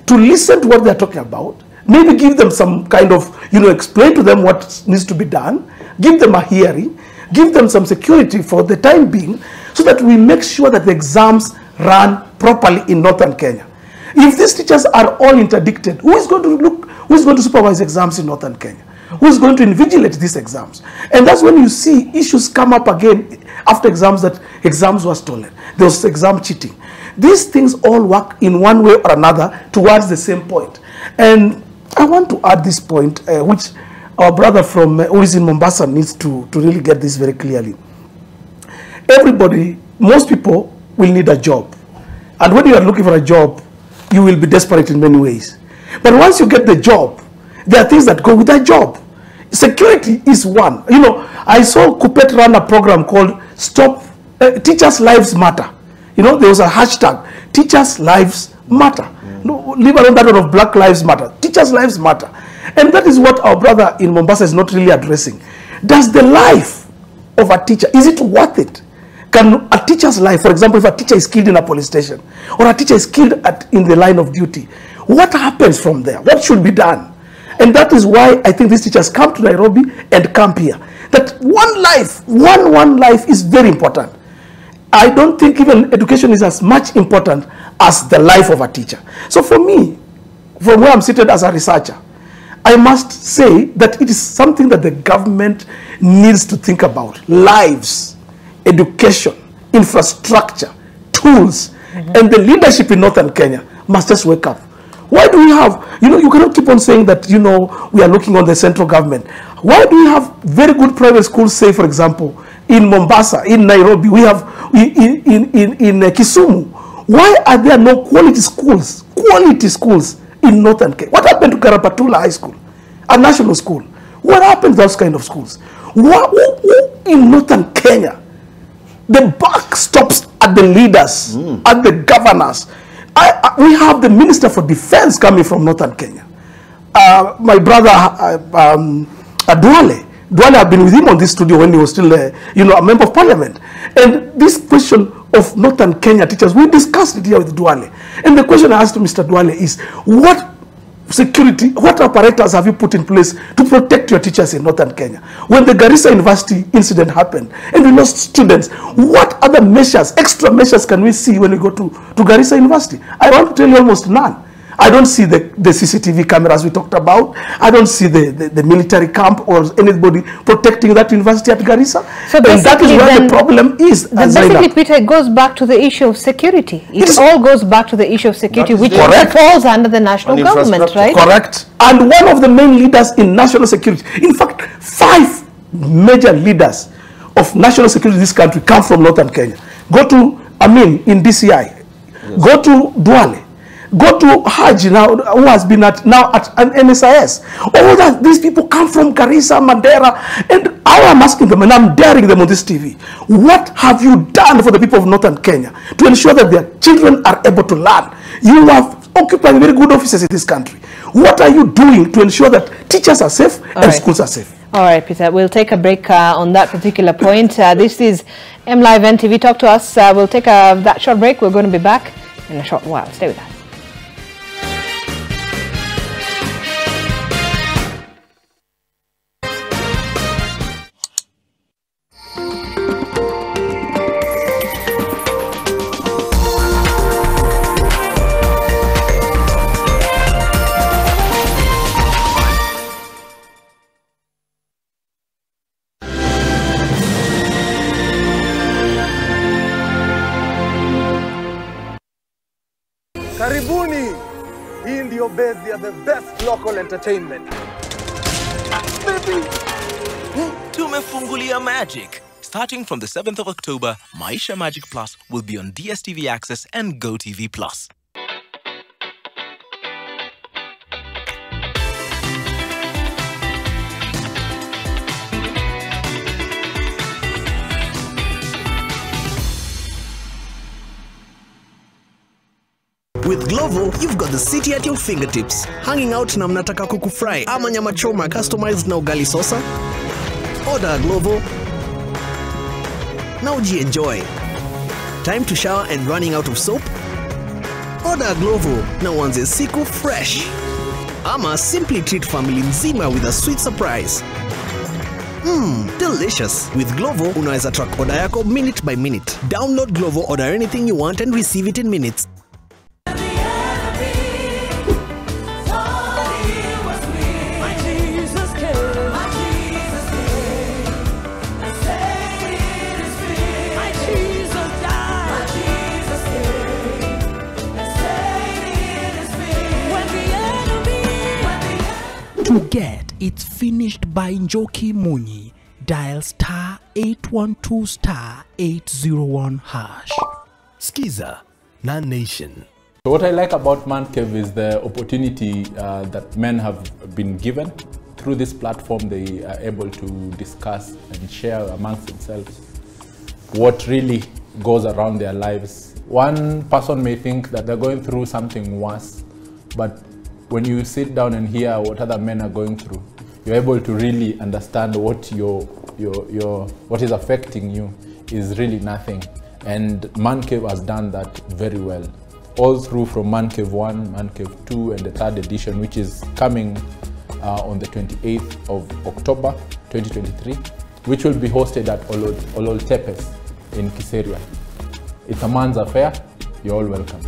to listen to what they're talking about, maybe give them some kind of, explain to them what needs to be done, give them a hearing, give them some security for the time being, so that we make sure that the exams run properly in northern Kenya. If these teachers are all interdicted, who is going to supervise exams in northern Kenya? Who is going to invigilate these exams? And that's when you see issues come up again after exams, that exams were stolen. There was exam cheating. These things all work in one way or another towards the same point. And I want to add this point, which our brother from who is in Mombasa needs to really get this very clearly. Everybody, most people will need a job. And when you are looking for a job, you will be desperate in many ways. But once you get the job, there are things that go with that job. Security is one. I saw Kupet run a program called Stop Teachers' Lives Matter. There was a hashtag, Teachers' Lives Matter. Leave alone that one of Black Lives Matter. Teachers' Lives Matter. And that is what our brother in Mombasa is not really addressing. Does the life of a teacher, is it worth it? can a teacher's life, for example, if a teacher is killed in a police station or a teacher is killed in the line of duty, what happens from there? What should be done? And that is why I think these teachers come to Nairobi and camp here. That one life, one life is very important. I don't think even education is as much important as the life of a teacher. So for me, from where I'm seated as a researcher, I must say that it is something that the government needs to think about. Lives, education, infrastructure, tools, and the leadership in Northern Kenya must just wake up. Why do we have, you cannot keep on saying that, we are looking on the central government. Why do we have very good private schools, say, for example, in Mombasa, in Nairobi, we have in Kisumu? Why are there no quality schools in Northern Kenya? What happened to Karapatula High School, a national school? What happened to those kind of schools? In Northern Kenya, the buck stops at the leaders, at the governors. We have the Minister for Defense coming from Northern Kenya. My brother, Duale, I've been with him on this studio when he was still, a member of parliament. And this question of Northern Kenya teachers, we discussed it here with Duale. And the question I asked to Mr. Duale is, what security, what apparatus have you put in place to protect your teachers in Northern Kenya? When the Garissa University incident happened and we lost students, what other measures, extra measures can we see when we go to Garissa University? I want to tell you almost none. I don't see the CCTV cameras we talked about. I don't see the military camp or anybody protecting that university at Garissa. So and that is where the problem is. Basically, Peter, it goes back to the issue of security. It all goes back to the issue of security, which falls under the national government, right? Correct. And one of the main leaders in national security, in fact, 5 major leaders of national security in this country come from Northern Kenya. Go to Amin in DCI. Yes. Go to Duale. Go to Haji now, who has been at an NSIS. All that these people come from Garissa, Mandera, and I am asking them, and I'm daring them on this TV. What have you done for the people of Northern Kenya to ensure that their children are able to learn? You have occupied very good offices in this country. What are you doing to ensure that teachers are safe and schools are safe? All right, Peter, we'll take a break on that particular point. This is MLive NTV. Talk to us. We'll take that short break. We're going to be back in a short while. Stay with us. Karibuni, hii ndio base ya the best local entertainment. Baby, tumefungulia Magic. Starting from the 7th of October, Maisha Magic Plus will be on DSTV Access and GoTV Plus. With Glovo, you've got the city at your fingertips. Hanging out na mnataka kuku fry ama nyama choma customized na ugali sosa? Order Glovo. Now enjoy. Time to shower and running out of soap? Order Glovo. Now uanze siku fresh. Ama simply treat family nzima with a sweet surprise. Delicious. With Glovo, unaweza track order yako minute by minute. Download Glovo, order anything you want and receive it in minutes. To get It's Finished by Njoki Munyi, dial *812*801#. Skiza, non-nation. So what I like about Man Cave is the opportunity that men have been given. Through this platform, they are able to discuss and share amongst themselves what really goes around their lives. One person may think that they're going through something worse, but when you sit down and hear what other men are going through, you're able to really understand what your what is affecting you is really nothing. And Manave has done that very well. All through from Manave 1, Manave 2, and the 3rd edition, which is coming on the 28th of October 2023, which will be hosted at Olol Tepes in Kiseria. It's a man's affair. You're all welcome.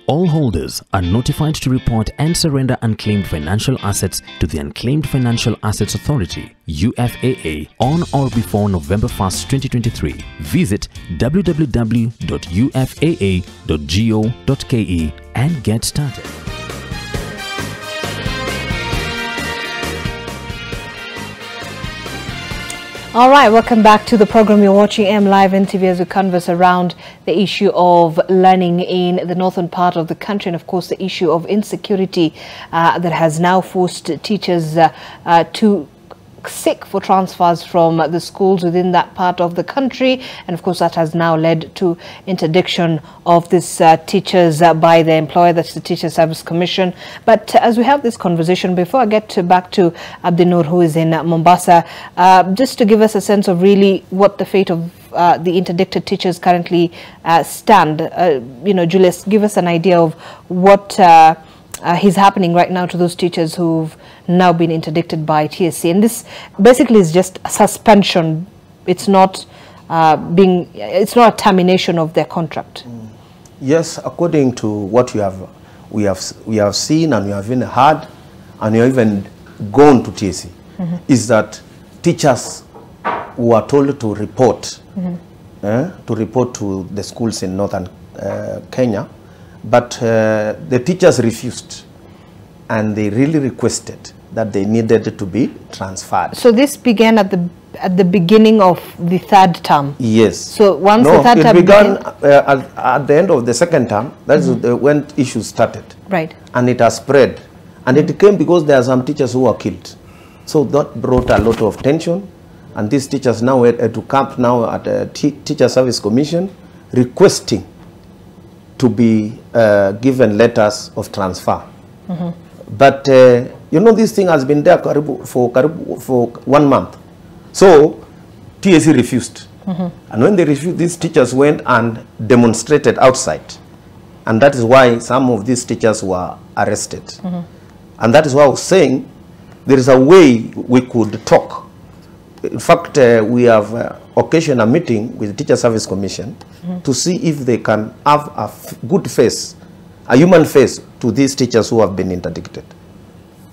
All holders are notified to report and surrender unclaimed financial assets to the Unclaimed Financial Assets Authority, UFAA, on or before November 1st, 2023. Visit www.ufaa.go.ke and get started. All right, welcome back to the program. You're watching Live NTV as we converse around the issue of learning in the northern part of the country, and of course the issue of insecurity that has now forced teachers to seek for transfers from the schools within that part of the country, and of course that has now led to interdiction of these teachers by the employer, that's the Teacher Service Commission. But as we have this conversation, before I get back to Abdinur, who is in Mombasa, just to give us a sense of really what the fate of the interdicted teachers currently stand, Julius, give us an idea of what is happening right now to those teachers who've now been interdicted by TSC. And this basically is just a suspension. It's not it's not a termination of their contract. Yes, according to what we have seen and we have even heard, and we have even gone to TSC, is that teachers were told to report to the schools in northern Kenya, but the teachers refused, and they really requested that they needed to be transferred. So this began at the beginning of the 3rd term? Yes. So once the 3rd term began at the end of the 2nd term, that's when issues started. Right. And it has spread. And it came because there are some teachers who were killed. So that brought a lot of tension. And these teachers now had to camp now at the Teacher Service Commission requesting to be given letters of transfer. But this thing has been there for 1 month. So TSC refused. And when they refused, these teachers went and demonstrated outside. And that is why some of these teachers were arrested. And that is why I was saying there is a way we could talk. In fact, we have occasioned a meeting with the Teacher Service Commission to see if they can have a good face, a human face to these teachers who have been interdicted.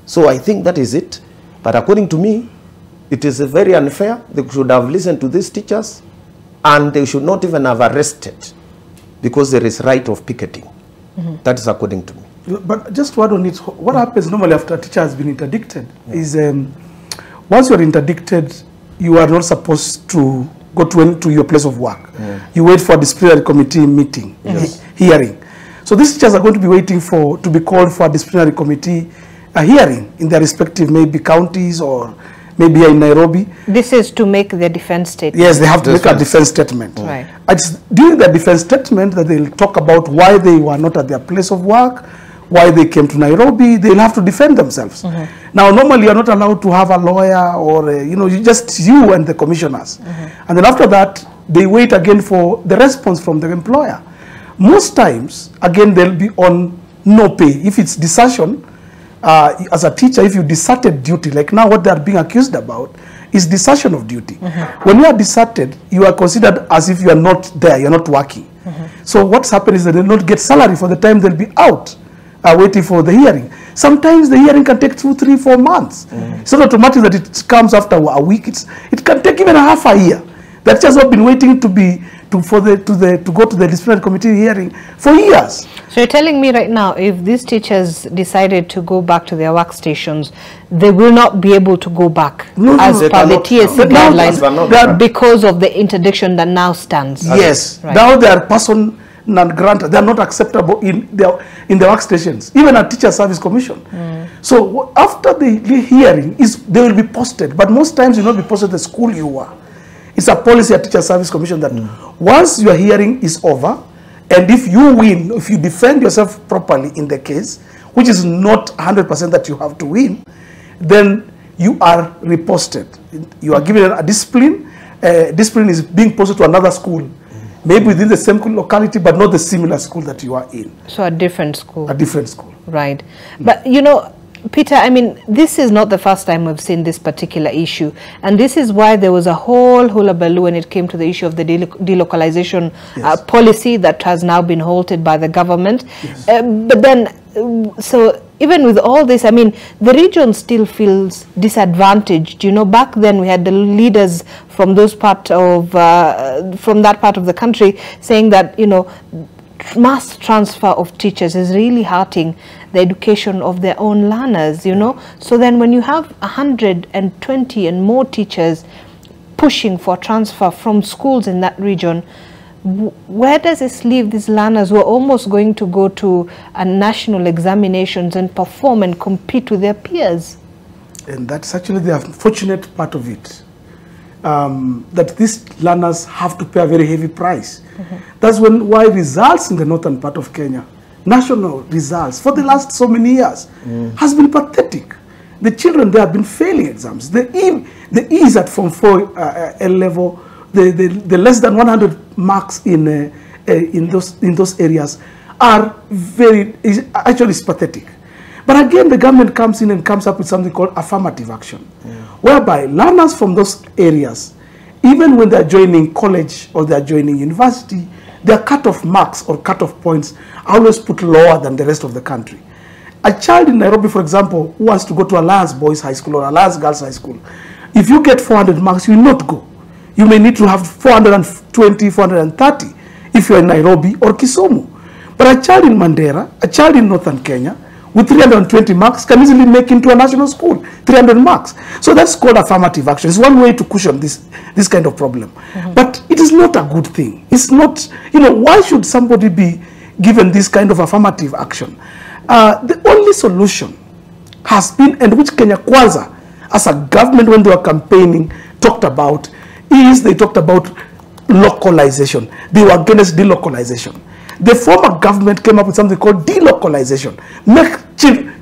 So I think that is it. But according to me, it is very unfair. They should have listened to these teachers, and they should not even have arrested, because there is right of picketing. That is according to me. But just what on it, what happens normally after a teacher has been interdicted is once you are interdicted, you are not supposed to go to your place of work. You wait for a disciplinary committee meeting, hearing. So these teachers are going to be waiting to be called for a disciplinary committee hearing in their respective maybe counties or maybe in Nairobi. This is to make their defense statement. Yes, they have to make a defense statement. Right. It's during the defense statement that they'll talk about why they were not at their place of work, why they came to Nairobi. They'll have to defend themselves. Now, normally you're not allowed to have a lawyer or, just you and the commissioners. And then after that, they wait again for the response from the employer. Most times, again, they'll be on no pay. If it's desertion, as a teacher, if you deserted duty, like now what they are being accused about is desertion of duty. When you are deserted, you are considered as if you are not there, you're not working. So what's happened is that they'll not get salary for the time they'll be out, waiting for the hearing. Sometimes the hearing can take 2, 3, 4 months. It's not automatic that it comes after a week. It can take even half a year. The teachers have been waiting to go to the disciplinary committee hearing for years. So you're telling me right now, if these teachers decided to go back to their workstations, they will not be able to go back as per the TSC guidelines because of the interdiction that now stands? Yes. Right. Now they are person non-grata. They are not acceptable in the workstations, even at Teacher Service Commission. So after the hearing, they will be posted. But most times you will not be posted at the school you were. It's a policy at Teacher Service Commission that once your hearing is over, and if you win, if you defend yourself properly in the case, which is not 100% that you have to win, then you are reposted. You are given a discipline. Discipline is being posted to another school, maybe within the same locality, but not the similar school that you are in. So a different school. A different school. Right. But, you know, Peter, I mean, this is not the first time we've seen this particular issue. And this is why there was a whole hullabaloo when it came to the issue of the delocalization policy that has now been halted by the government. Yes. But then, so even with all this, I mean, the region still feels disadvantaged. You know, back then we had the leaders from those part of, from that part of the country saying that, you know, mass transfer of teachers is really hurting the education of their own learners, you know. So then when you have 120 and more teachers pushing for transfer from schools in that region, where does this leave these learners who are almost going to go to national examinations and perform and compete with their peers? And that's actually the unfortunate part of it. That these learners have to pay a very heavy price. That's why results in the northern part of Kenya, national results for the last so many years, has been pathetic. The children there have been failing exams. The E's at Form 4 L level, the less than 100 marks in those areas are actually pathetic. But again, the government comes in and comes up with something called affirmative action, whereby learners from those areas, even when they're joining college or they're joining university, their cut-off marks or cut-off points are always put lower than the rest of the country. A child in Nairobi, for example, who wants to go to Alliance Boys High School or Alliance Girls High School, if you get 400 marks, you will not go. You may need to have 420, 430 if you're in Nairobi or Kisumu. But a child in Mandera, a child in northern Kenya, with 320 marks can easily make into a national school, 300 marks. So that's called affirmative action. It's one way to cushion this kind of problem. But it is not a good thing. It's not, you know, why should somebody be given this kind of affirmative action? The only solution has been, and which Kenya Kwanza, as a government when they were campaigning, talked about, is they talked about localization. They were against delocalization. The former government came up with something called delocalization. Make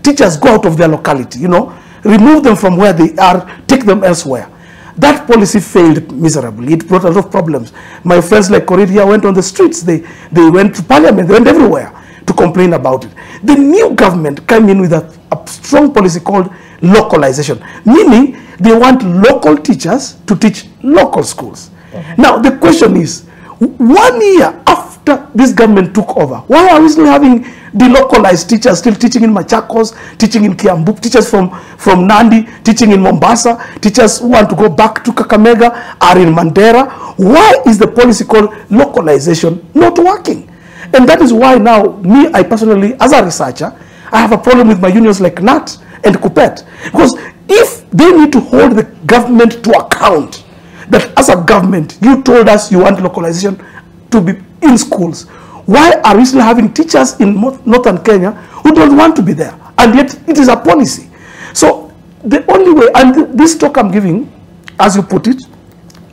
teachers go out of their locality, you know, remove them from where they are, take them elsewhere. That policy failed miserably. It brought a lot of problems. My friends like Korir here went on the streets. They went to parliament. They went everywhere to complain about it. The new government came in with a strong policy called localization, meaning they want local teachers to teach local schools. Now, the question is, 1 year after this government took over, why are we still having delocalized teachers still teaching in Machakos, teaching in Kiambu, teachers from Nandi, teaching in Mombasa, teachers who want to go back to Kakamega are in Mandera? Why is the policy called localization not working? And that is why now, I personally, as a researcher, I have a problem with my unions like NAT and KUPPET. Because if they need to hold the government to account, that as a government, you told us you want localization to be in schools. Why are we still having teachers in northern Kenya who don't want to be there? And yet it is a policy. So the only way, and this talk I'm giving, as you put it,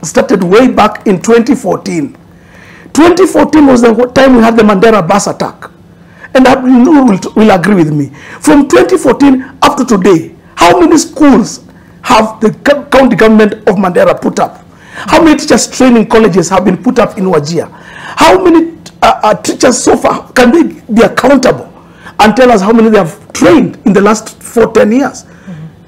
started way back in 2014. 2014 was the time we had the Mandera bus attack. And you will agree with me. From 2014 up to today, how many schools have the county government of Mandera put up? How many teachers training colleges have been put up in Wajir? How many teachers so far can they be accountable and tell us how many they have trained in the last 10 years?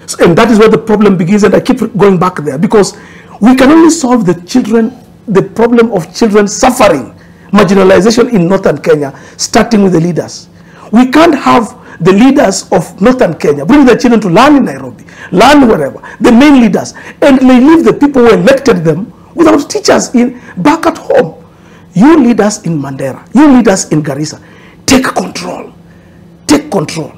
So, and that is where the problem begins, and I keep going back there, because we can only solve the problem of children suffering marginalization in northern Kenya, starting with the leaders. We can't have the leaders of northern Kenya bring their children to learn in Nairobi, learn wherever, the main leaders, and they leave the people who elected them without teachers back at home. You leaders in Mandera, you leaders in Garissa, take control. Take control.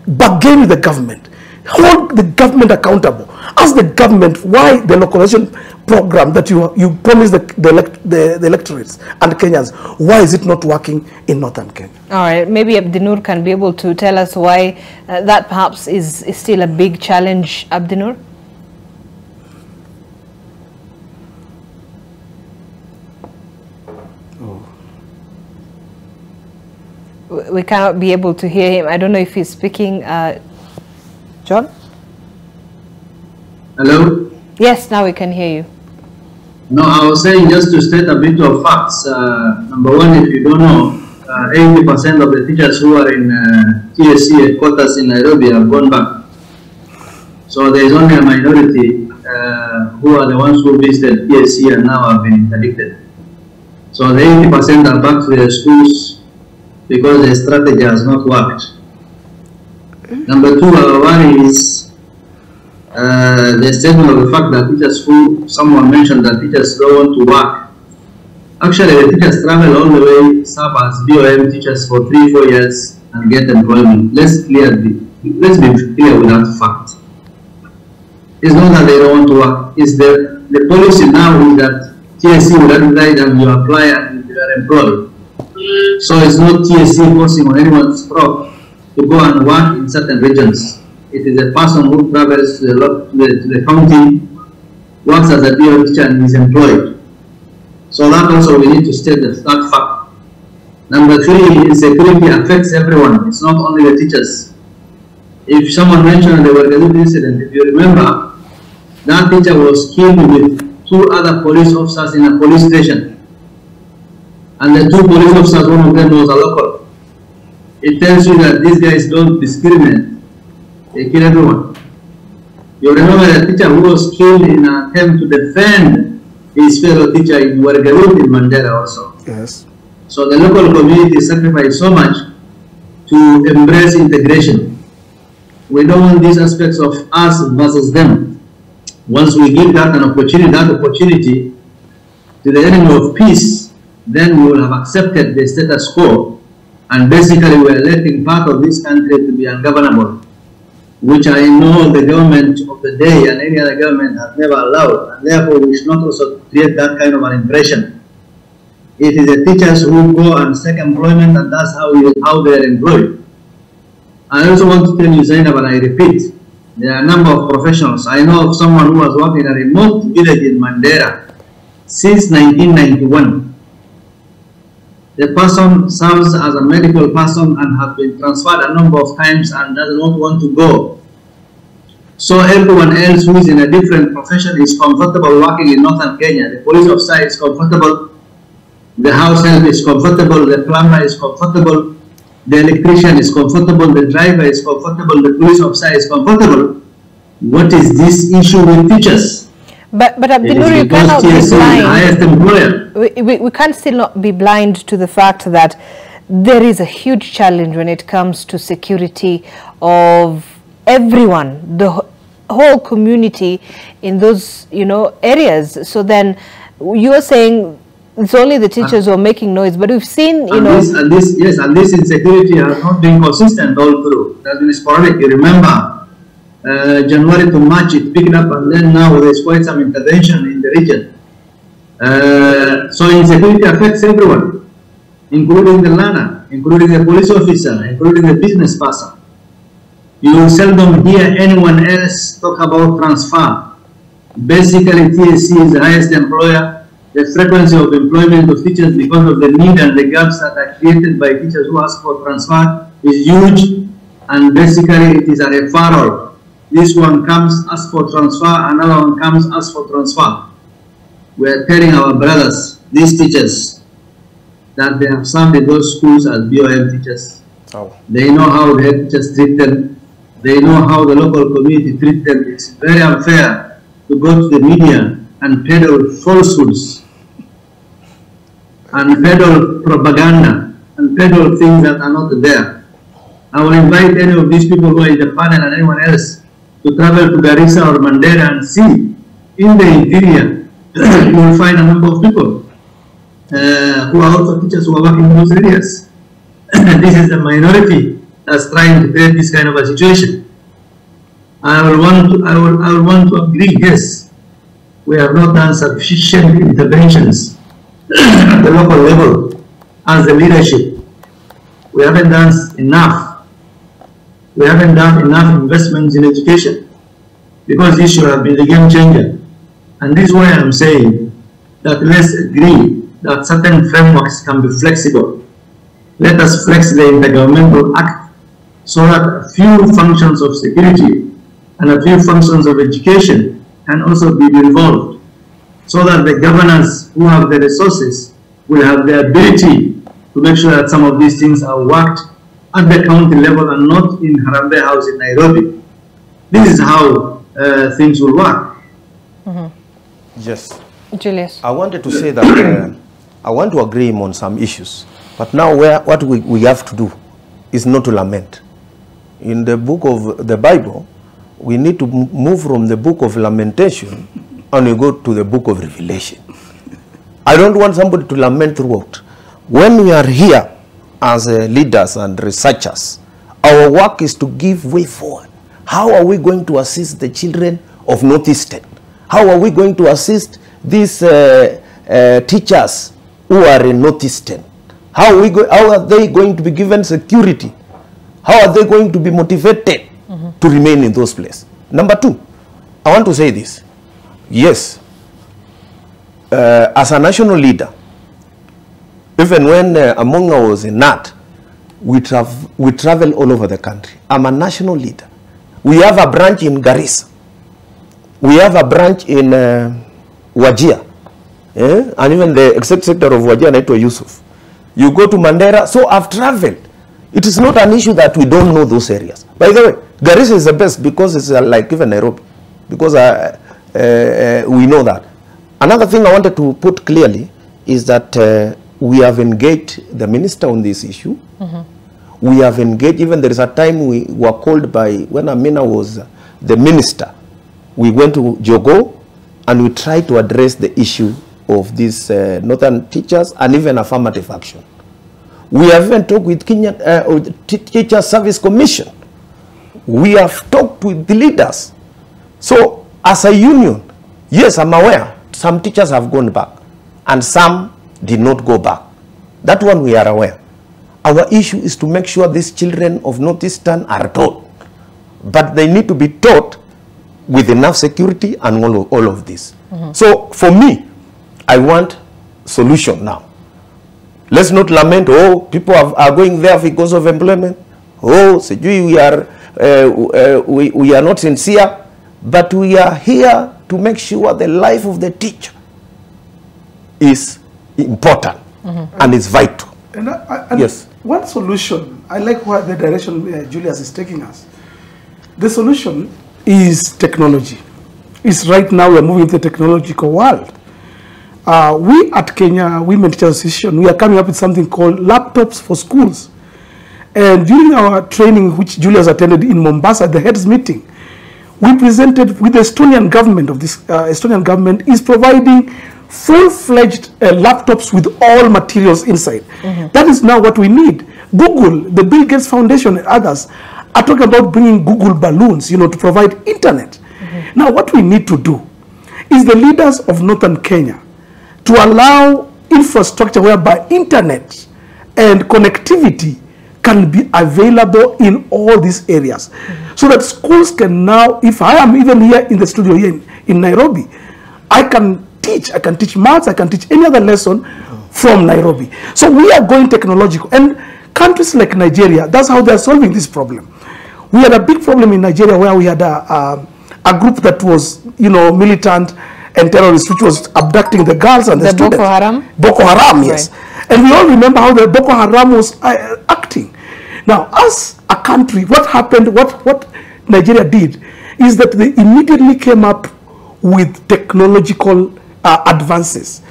Bargain with the government. Hold the government accountable. Ask the government why the localization program that you promised the electorates and Kenyans, why is it not working in northern Kenya? All right, maybe Abdinur can be able to tell us why that perhaps is still a big challenge, Abdinur? We cannot be able to hear him. I don't know if he's speaking. John? Hello? Yes, now we can hear you. No, I was saying just to state a bit of facts. Number one, if you don't know, 80% of the teachers who are in TSC headquarters in Nairobi have gone back. So there is only a minority who are the ones who visited TSC and now have been interdicted. So the 80% are back to their schools because the strategy has not worked. Number two, our worry is the statement of the fact that teachers who, someone mentioned that teachers don't want to work. Actually, the teachers travel all the way, serve as BOM teachers for 3-4 years and get employment. Let's be clear with that fact. It's not that they don't want to work. It's the policy now is that TSC will advertise and you apply and you are employed. So it's not TSC forcing on anyone's prop to go and work in certain regions. It is a person who travels to the county, works as a BOM teacher and is employed. So that also we need to state that fact. Number three, insecurity affects everyone. It's not only the teachers. If someone mentioned the Wargazuti incident, if you remember, that teacher was killed with 2 other police officers in a police station. And the 2 police officers, one of them was a local. It tells you that these guys don't discriminate. They kill everyone. You remember the teacher who was killed in an attempt to defend his fellow teacher in Wargazuti in Mandera also. Yes. So the local community sacrificed so much to embrace integration. We don't want these aspects of us versus them. Once we give that opportunity to the enemy of peace, then we will have accepted the status quo, and basically we are letting part of this country to be ungovernable, which I know the government of the day and any other government has never allowed, and therefore we should not also create that kind of an impression. It is the teachers who go and seek employment, and that's how they are employed. I also want to tell you, Zainab, and I repeat, there are a number of professionals. I know of someone who has worked in a remote village in Mandera since 1991. The person serves as a medical person and has been transferred a number of times and does not want to go. So everyone else who is in a different profession is comfortable working in northern Kenya. The police officer is comfortable, the house help is comfortable, the plumber is comfortable, the electrician is comfortable, the driver is comfortable, the police officer is comfortable. What is this issue with teachers? But Abdinur, you cannot be blind. We can't still not be blind to the fact that there is a huge challenge when it comes to security of everyone, the whole community in those, areas. So then you are saying it's only the teachers who are making noise, but we've seen, this insecurity has not been consistent all through. It has been sporadic. You remember, January to March it picked up, and then now there's quite some intervention in the region. So insecurity affects everyone, including the learner, including the police officer, including the business person. You will seldom hear anyone else talk about transfer. Basically, TSC is the highest employer. The frequency of employment of teachers because of the need and the gaps that are created by teachers who ask for transfer is huge, and basically it is a referral. This one comes, ask for transfer, another one comes, ask for transfer. We are telling our brothers, these teachers, that they have served in those schools as BOM teachers. Oh. They know how the head teachers treat them. They know how the local community treat them. It's very unfair to go to the media and peddle falsehoods and peddle propaganda and peddle things that are not there. I will invite any of these people who are in the panel and anyone else to travel to Garissa or Mandera and see in the interior. You will find a number of people who are also teachers who are working in those areas. This is the minority that's trying to create this kind of a situation. I will want to agree, yes, we have not done sufficient interventions at the local level as the leadership. We haven't done enough. We haven't done enough investments in education, because this should have been the game changer. And this is why I'm saying that let's agree that certain frameworks can be flexible. let us flex the Intergovernmental Act so that a few functions of security and a few functions of education can also be involved, so that the governors who have the resources will have the ability to make sure that some of these things are worked at the county level and not in Harambee House in Nairobi. This is how things will work. Yes. Julius. I wanted to say that I want to agree on some issues, but now what we have to do is not to lament. In the book of the Bible, we need to move from the book of lamentation and we go to the book of Revelation. I don't want somebody to lament throughout. When we are here as leaders and researchers, our work is to give way forward. How are we going to assist the children of Northeastern? How are we going to assist these teachers who are in Northeastern? How are they going to be given security? How are they going to be motivated to remain in those places? Number two, I want to say this. Yes, as a national leader, even when Amonga was in NAT, we travel all over the country. I'm a national leader. We have a branch in Garissa. We have a branch in Wajir. And even the executive secretary of Wajir, Naito Yusuf. You go to Mandera. So I've traveled. It is not an issue that we don't know those areas. By the way, Garissa is the best because it's like even Nairobi. Because we know that. Another thing I wanted to put clearly is that we have engaged the minister on this issue. We have engaged, even there is a time we were called by, when Amina was the minister, we went to Jogo and we tried to address the issue of these northern teachers and even affirmative action. We have even talked with Kenya Teacher Service Commission. We have talked with the leaders. So as a union, yes, I'm aware some teachers have gone back and some did not go back. That one we are aware. Our issue is to make sure these children of Northeastern are taught. But they need to be taught with enough security and all of this. So for me, I want solution now. Let's not lament, oh, people are going there because of employment. Oh, we are not sincere. But we are here to make sure the life of the teacher is important and is vital. And yes. One solution, I like what the direction Julius is taking us. The solution is technology. It's right now we're moving to the technological world. We at Kenya Women Teachers Association, we are coming up with something called laptops for schools. And during our training, which Julius attended in Mombasa at the heads meeting, we presented with the Estonian government of this, Estonian government is providing full-fledged laptops with all materials inside. That is now what we need. Google, the Bill Gates Foundation and others are talking about bringing Google balloons, to provide internet. Now what we need to do is the leaders of Northern Kenya to allow infrastructure whereby internet and connectivity can be available in all these areas. So that schools can now, if I am even here in the studio here in Nairobi, I can teach maths, I can teach any other lesson from Nairobi. So we are going technological. And countries like Nigeria, that's how they're solving this problem. We had a big problem in Nigeria where we had a group that was, militant and terrorist, which was abducting the girls and the students. Boko Haram? Boko Haram, yes. Right. And we all remember how the Boko Haram was acting. Now, as a country, what happened, what Nigeria did, is that they immediately came up with technological advances.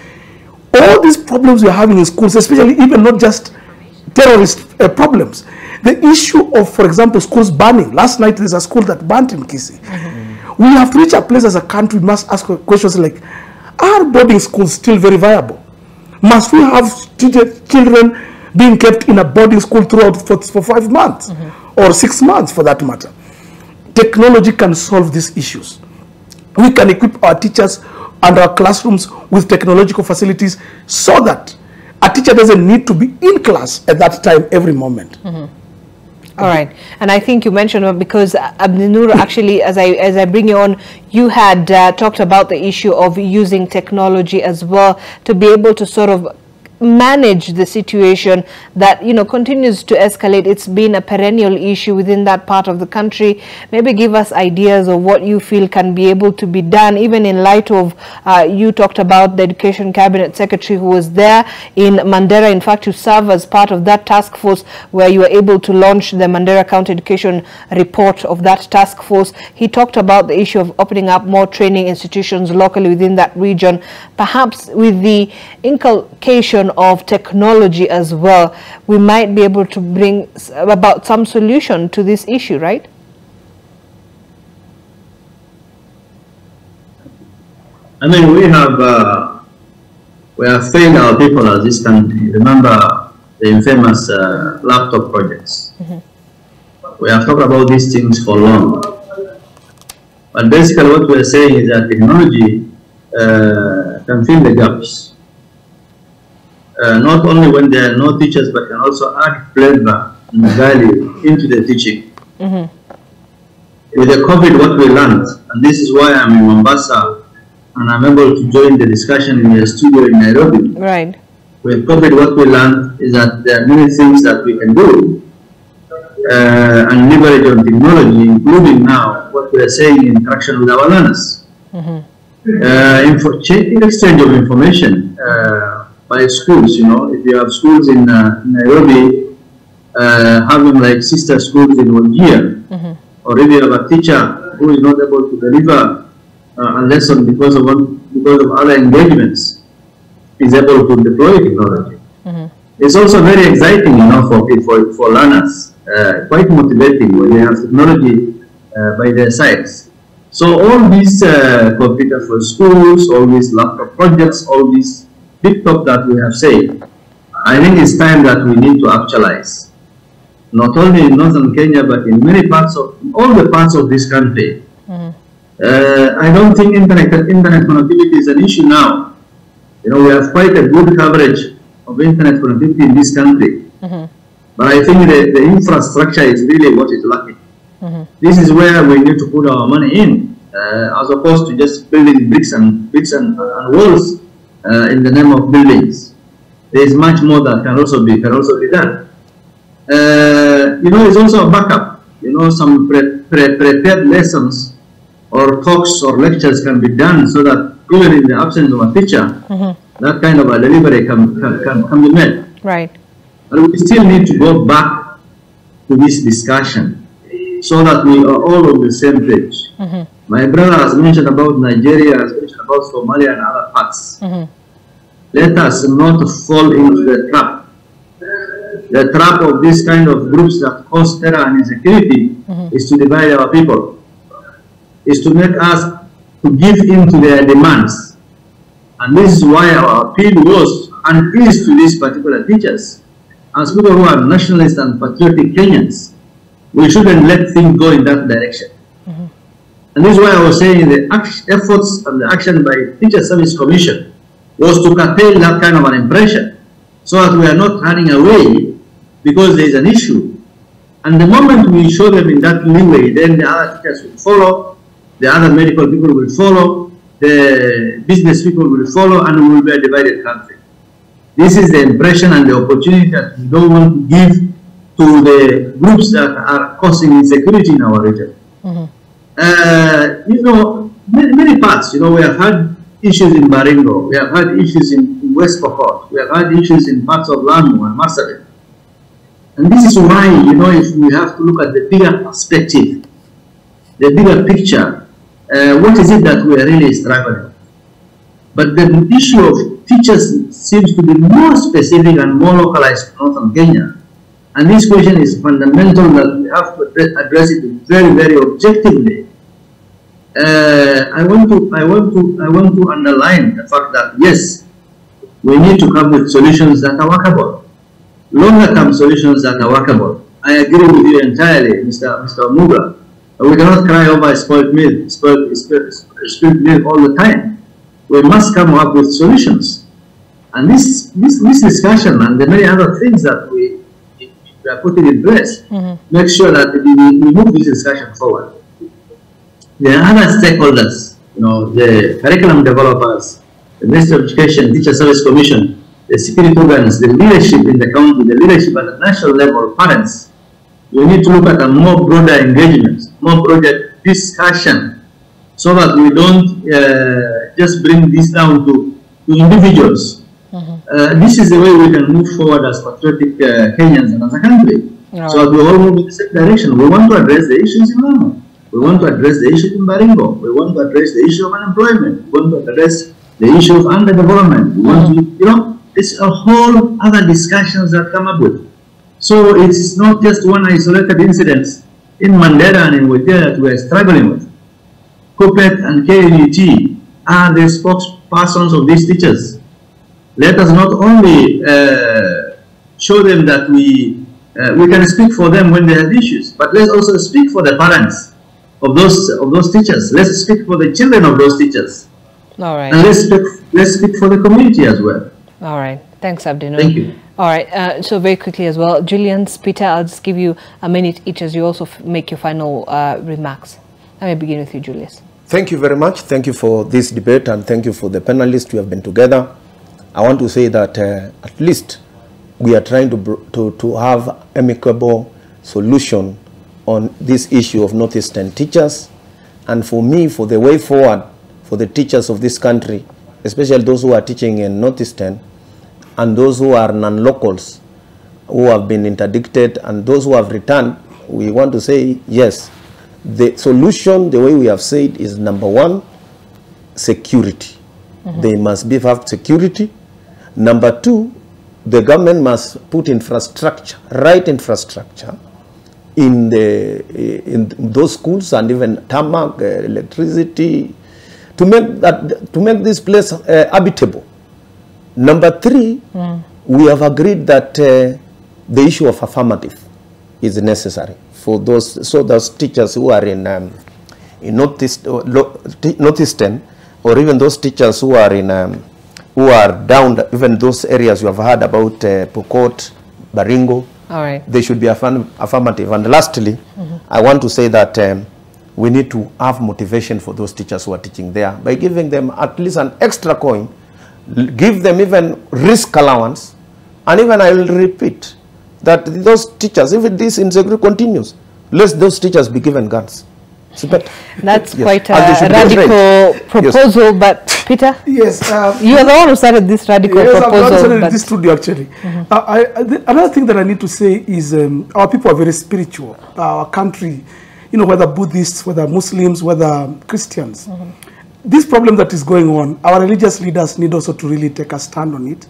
All these problems we are having in schools, especially even not just terrorist problems, the issue of, for example, schools burning. Last night there's a school that burnt in Kisii. We have to reach a place as a country, we must ask questions like, are boarding schools still very viable? Must we have children being kept in a boarding school throughout for 5 months or 6 months for that matter? Technology can solve these issues. We can equip our teachers and our classrooms with technological facilities so that a teacher doesn't need to be in class at that time every moment. All right, and I think you mentioned, because Abdinur, actually, as I bring you on, you had talked about the issue of using technology as well to be able to sort of manage the situation that, you know, continues to escalate? It's been a perennial issue within that part of the country. Maybe give us ideas of what you feel can be able to be done, even in light of, you talked about the Education Cabinet Secretary who was there in Mandera. In fact, you serve as part of that task force where you were able to launch the Mandera County Education report of that task force. He talked about the issue of opening up more training institutions locally within that region, perhaps with the inculcation of technology as well. We might be able to bring about some solution to this issue, right? I mean, we have failed our people as this country. Remember the infamous laptop projects. We have talked about these things for long. But basically what we are saying is that technology can fill the gaps. Not only when there are no teachers, but can also add flavor and value into the teaching. With the COVID, what we learned, and this is why I'm in Mombasa, and I'm able to join the discussion in the studio in Nairobi. Right. With COVID, what we learned is that there are many things that we can do and leverage on technology, including now what we are saying in interaction with our learners. Exchange of information by schools, you know, if you have schools in Nairobi, having like sister schools in Wajir, or if you have a teacher who is not able to deliver a lesson because of other engagements, is able to deploy technology. It's also very exciting, you know, for learners, quite motivating when they have technology by their sides. So all these computers for schools, all these laptop projects, all these big talk that we have said, I think it's time that we need to actualize. Not only in northern Kenya, but in many parts of, all the parts of this country. I don't think internet connectivity is an issue now. You know, we have quite a good coverage of internet connectivity in this country. But I think the infrastructure is really what is lacking. This is where we need to put our money in, as opposed to just building bricks and walls in the name of buildings. There is much more that can also be done. You know, it's also a backup. You know, some prepared lessons or talks or lectures can be done so that even in the absence of a teacher, that kind of a delivery can be made. Right. But we still need to go back to this discussion so that we are all on the same page. My brother has mentioned about Nigeria, has mentioned about Somalia and other parts. Let us not fall into the trap. The trap of this kind of groups that cause terror and insecurity is to divide our people, is to make us to give in to their demands. And this is why our appeal was and is to these particular teachers. As people who are nationalist and patriotic Kenyans, we shouldn't let things go in that direction. And this is why I was saying the efforts and the action by Teacher Service Commission was to curtail that kind of an impression, so that we are not running away because there is an issue. And the moment we show them in that leeway, then the other teachers will follow, the other medical people will follow, the business people will follow, and we will be a divided country. This is the impression and the opportunity that we don't want to give to the groups that are causing insecurity in our region. You know, many parts, you know, we have had issues in Baringo, we have had issues in West Pokot, we have had issues in parts of Lamu and Marsabit. And this is why, you know, if we have to look at the bigger perspective, the bigger picture, what is it that we are really struggling? But the issue of teachers seems to be more specific and more localized in northern Kenya. And this question is fundamental that we have to address it very, very objectively. I want to underline the fact that yes, we need to come with solutions that are workable, longer-term solutions that are workable. I agree with you entirely, Mr. Muga. We cannot cry over spoiled milk, spilled milk all the time. We must come up with solutions. And this discussion and the many other things that we are putting in place, make sure that we move this discussion forward. There are other stakeholders, you know, the curriculum developers, the Ministry of Education, Teacher Service Commission, the security organs, the leadership in the county, the leadership at the national level, parents, we need to look at a more broader engagement, more broader discussion, so that we don't just bring this down to individuals. This is the way we can move forward as patriotic Kenyans and as a country. So that we all move in the same direction. We want to address the issues in Lamu. We want to address the issue in Baringo. We want to address the issue of unemployment. We want to address the issue of underdevelopment. We want to, it's a whole other discussions that come up with. So it's not just one isolated incident in Mandera and in Wajir that we're struggling with. Kupet and KNUT are the spokespersons of these teachers. Let us not only show them that we can speak for them when they have issues, but let's also speak for the parents of those teachers. Let's speak for the children of those teachers. All right. And let's speak for the community as well. All right. Thanks, Abdinur. Thank you. All right. So very quickly as well, Julians, Peter, I'll just give you a minute each as you also make your final remarks. Let me begin with you, Julius. Thank you very much. Thank you for this debate, and thank you for the panelists who have been together. I want to say that at least we are trying to have amicable solution on this issue of Northeastern teachers. And for me, for the way forward for the teachers of this country, especially those who are teaching in Northeastern and those who are non-locals, who have been interdicted and those who have returned, we want to say yes. The solution, the way we have said, is number one, security. They must have security. Number two, the government must put infrastructure, right infrastructure, in those schools, and even tarmac, electricity, to make this place habitable. Number three, we have agreed that the issue of affirmative is necessary for those teachers who are in Northeastern, or even those teachers who are in who are down, even those areas you have heard about, Pokot, Baringo. All right. They should be affirmative. And lastly, I want to say that we need to have motivation for those teachers who are teaching there by giving them at least an extra coin, give them even risk allowance, and even I will repeat that those teachers, if this insecurity continues, let those teachers be given guns. That's quite a radical proposal, yes. But Peter? Yes. You are the one who started this radical proposal. Yes, this studio actually. Another thing that I need to say is our people are very spiritual. Our country, whether Buddhists, whether Muslims, whether Christians. This problem that is going on, our religious leaders need also to really take a stand on it.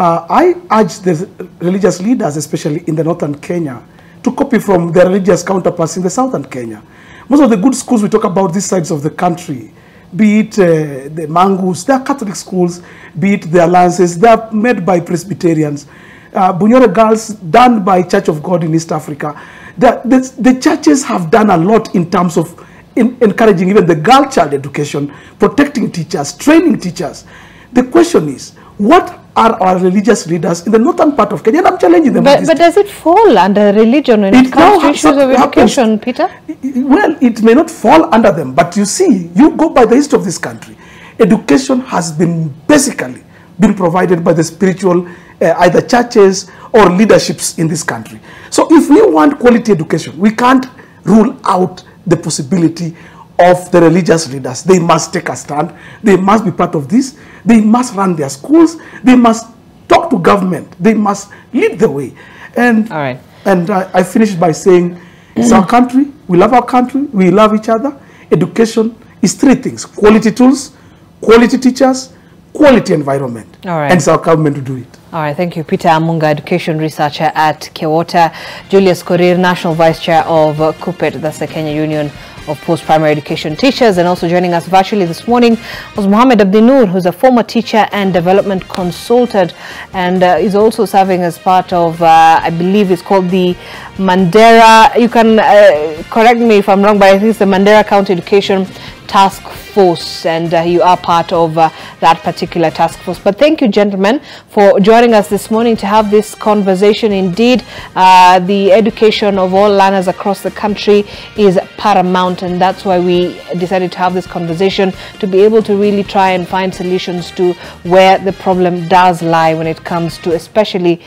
I urge the religious leaders, especially in the northern Kenya, to copy from their religious counterparts in the southern Kenya. Most of the good schools we talk about these sides of the country, be it the Mangus, they are Catholic schools, be it the Alliances, they are made by Presbyterians. Bunyore Girls, done by Church of God in East Africa. The churches have done a lot in terms of encouraging even the girl child education, protecting teachers, training teachers. The question is, what are our religious leaders in the northern part of Kenya? And I'm challenging them. But does it fall under religion when it comes to issues of education, Peter? Well, it may not fall under them, but you see, you go by the history of this country. Education has been basically been provided by the spiritual, either churches or leaderships in this country. So if we want quality education, we can't rule out the possibility of the religious leaders. They must take a stand. They must be part of this. They must run their schools. They must talk to government. They must lead the way. And all right. And I finished by saying, it's our country. We love our country. We love each other. Education is three things: quality tools, quality teachers, quality environment. All right. And it's our government to do it. All right, thank you. Peter Amunga, education researcher at Kewota. Julius Korir, national vice chair of KUPPET, that's the Kenya Union of Post-Primary Education Teachers. And also joining us virtually this morning was Mohammed Abdinur, who's a former teacher and development consultant, and is also serving as part of, I believe it's called the Mandera, you can correct me if I'm wrong, but I think it's the Mandera County Education Task force, and you are part of that particular task force. But thank you, gentlemen, for joining us this morning to have this conversation. Indeed, the education of all learners across the country is paramount, and that's why we decided to have this conversation, to be able to really try and find solutions to where the problem does lie when it comes to, especially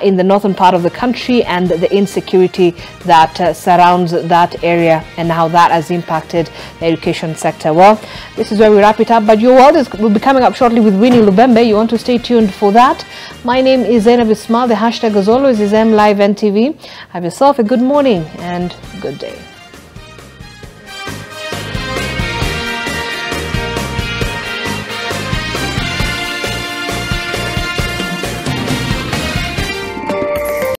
in the northern part of the country, and the insecurity that surrounds that area and how that has impacted the education sector. Well, this is where we wrap it up, but your world will be coming up shortly with Winnie Lubembe. You want to stay tuned for that. My name is Zainab Ismail. The hashtag as always is MLiveNTV. Have yourself a good morning and good day.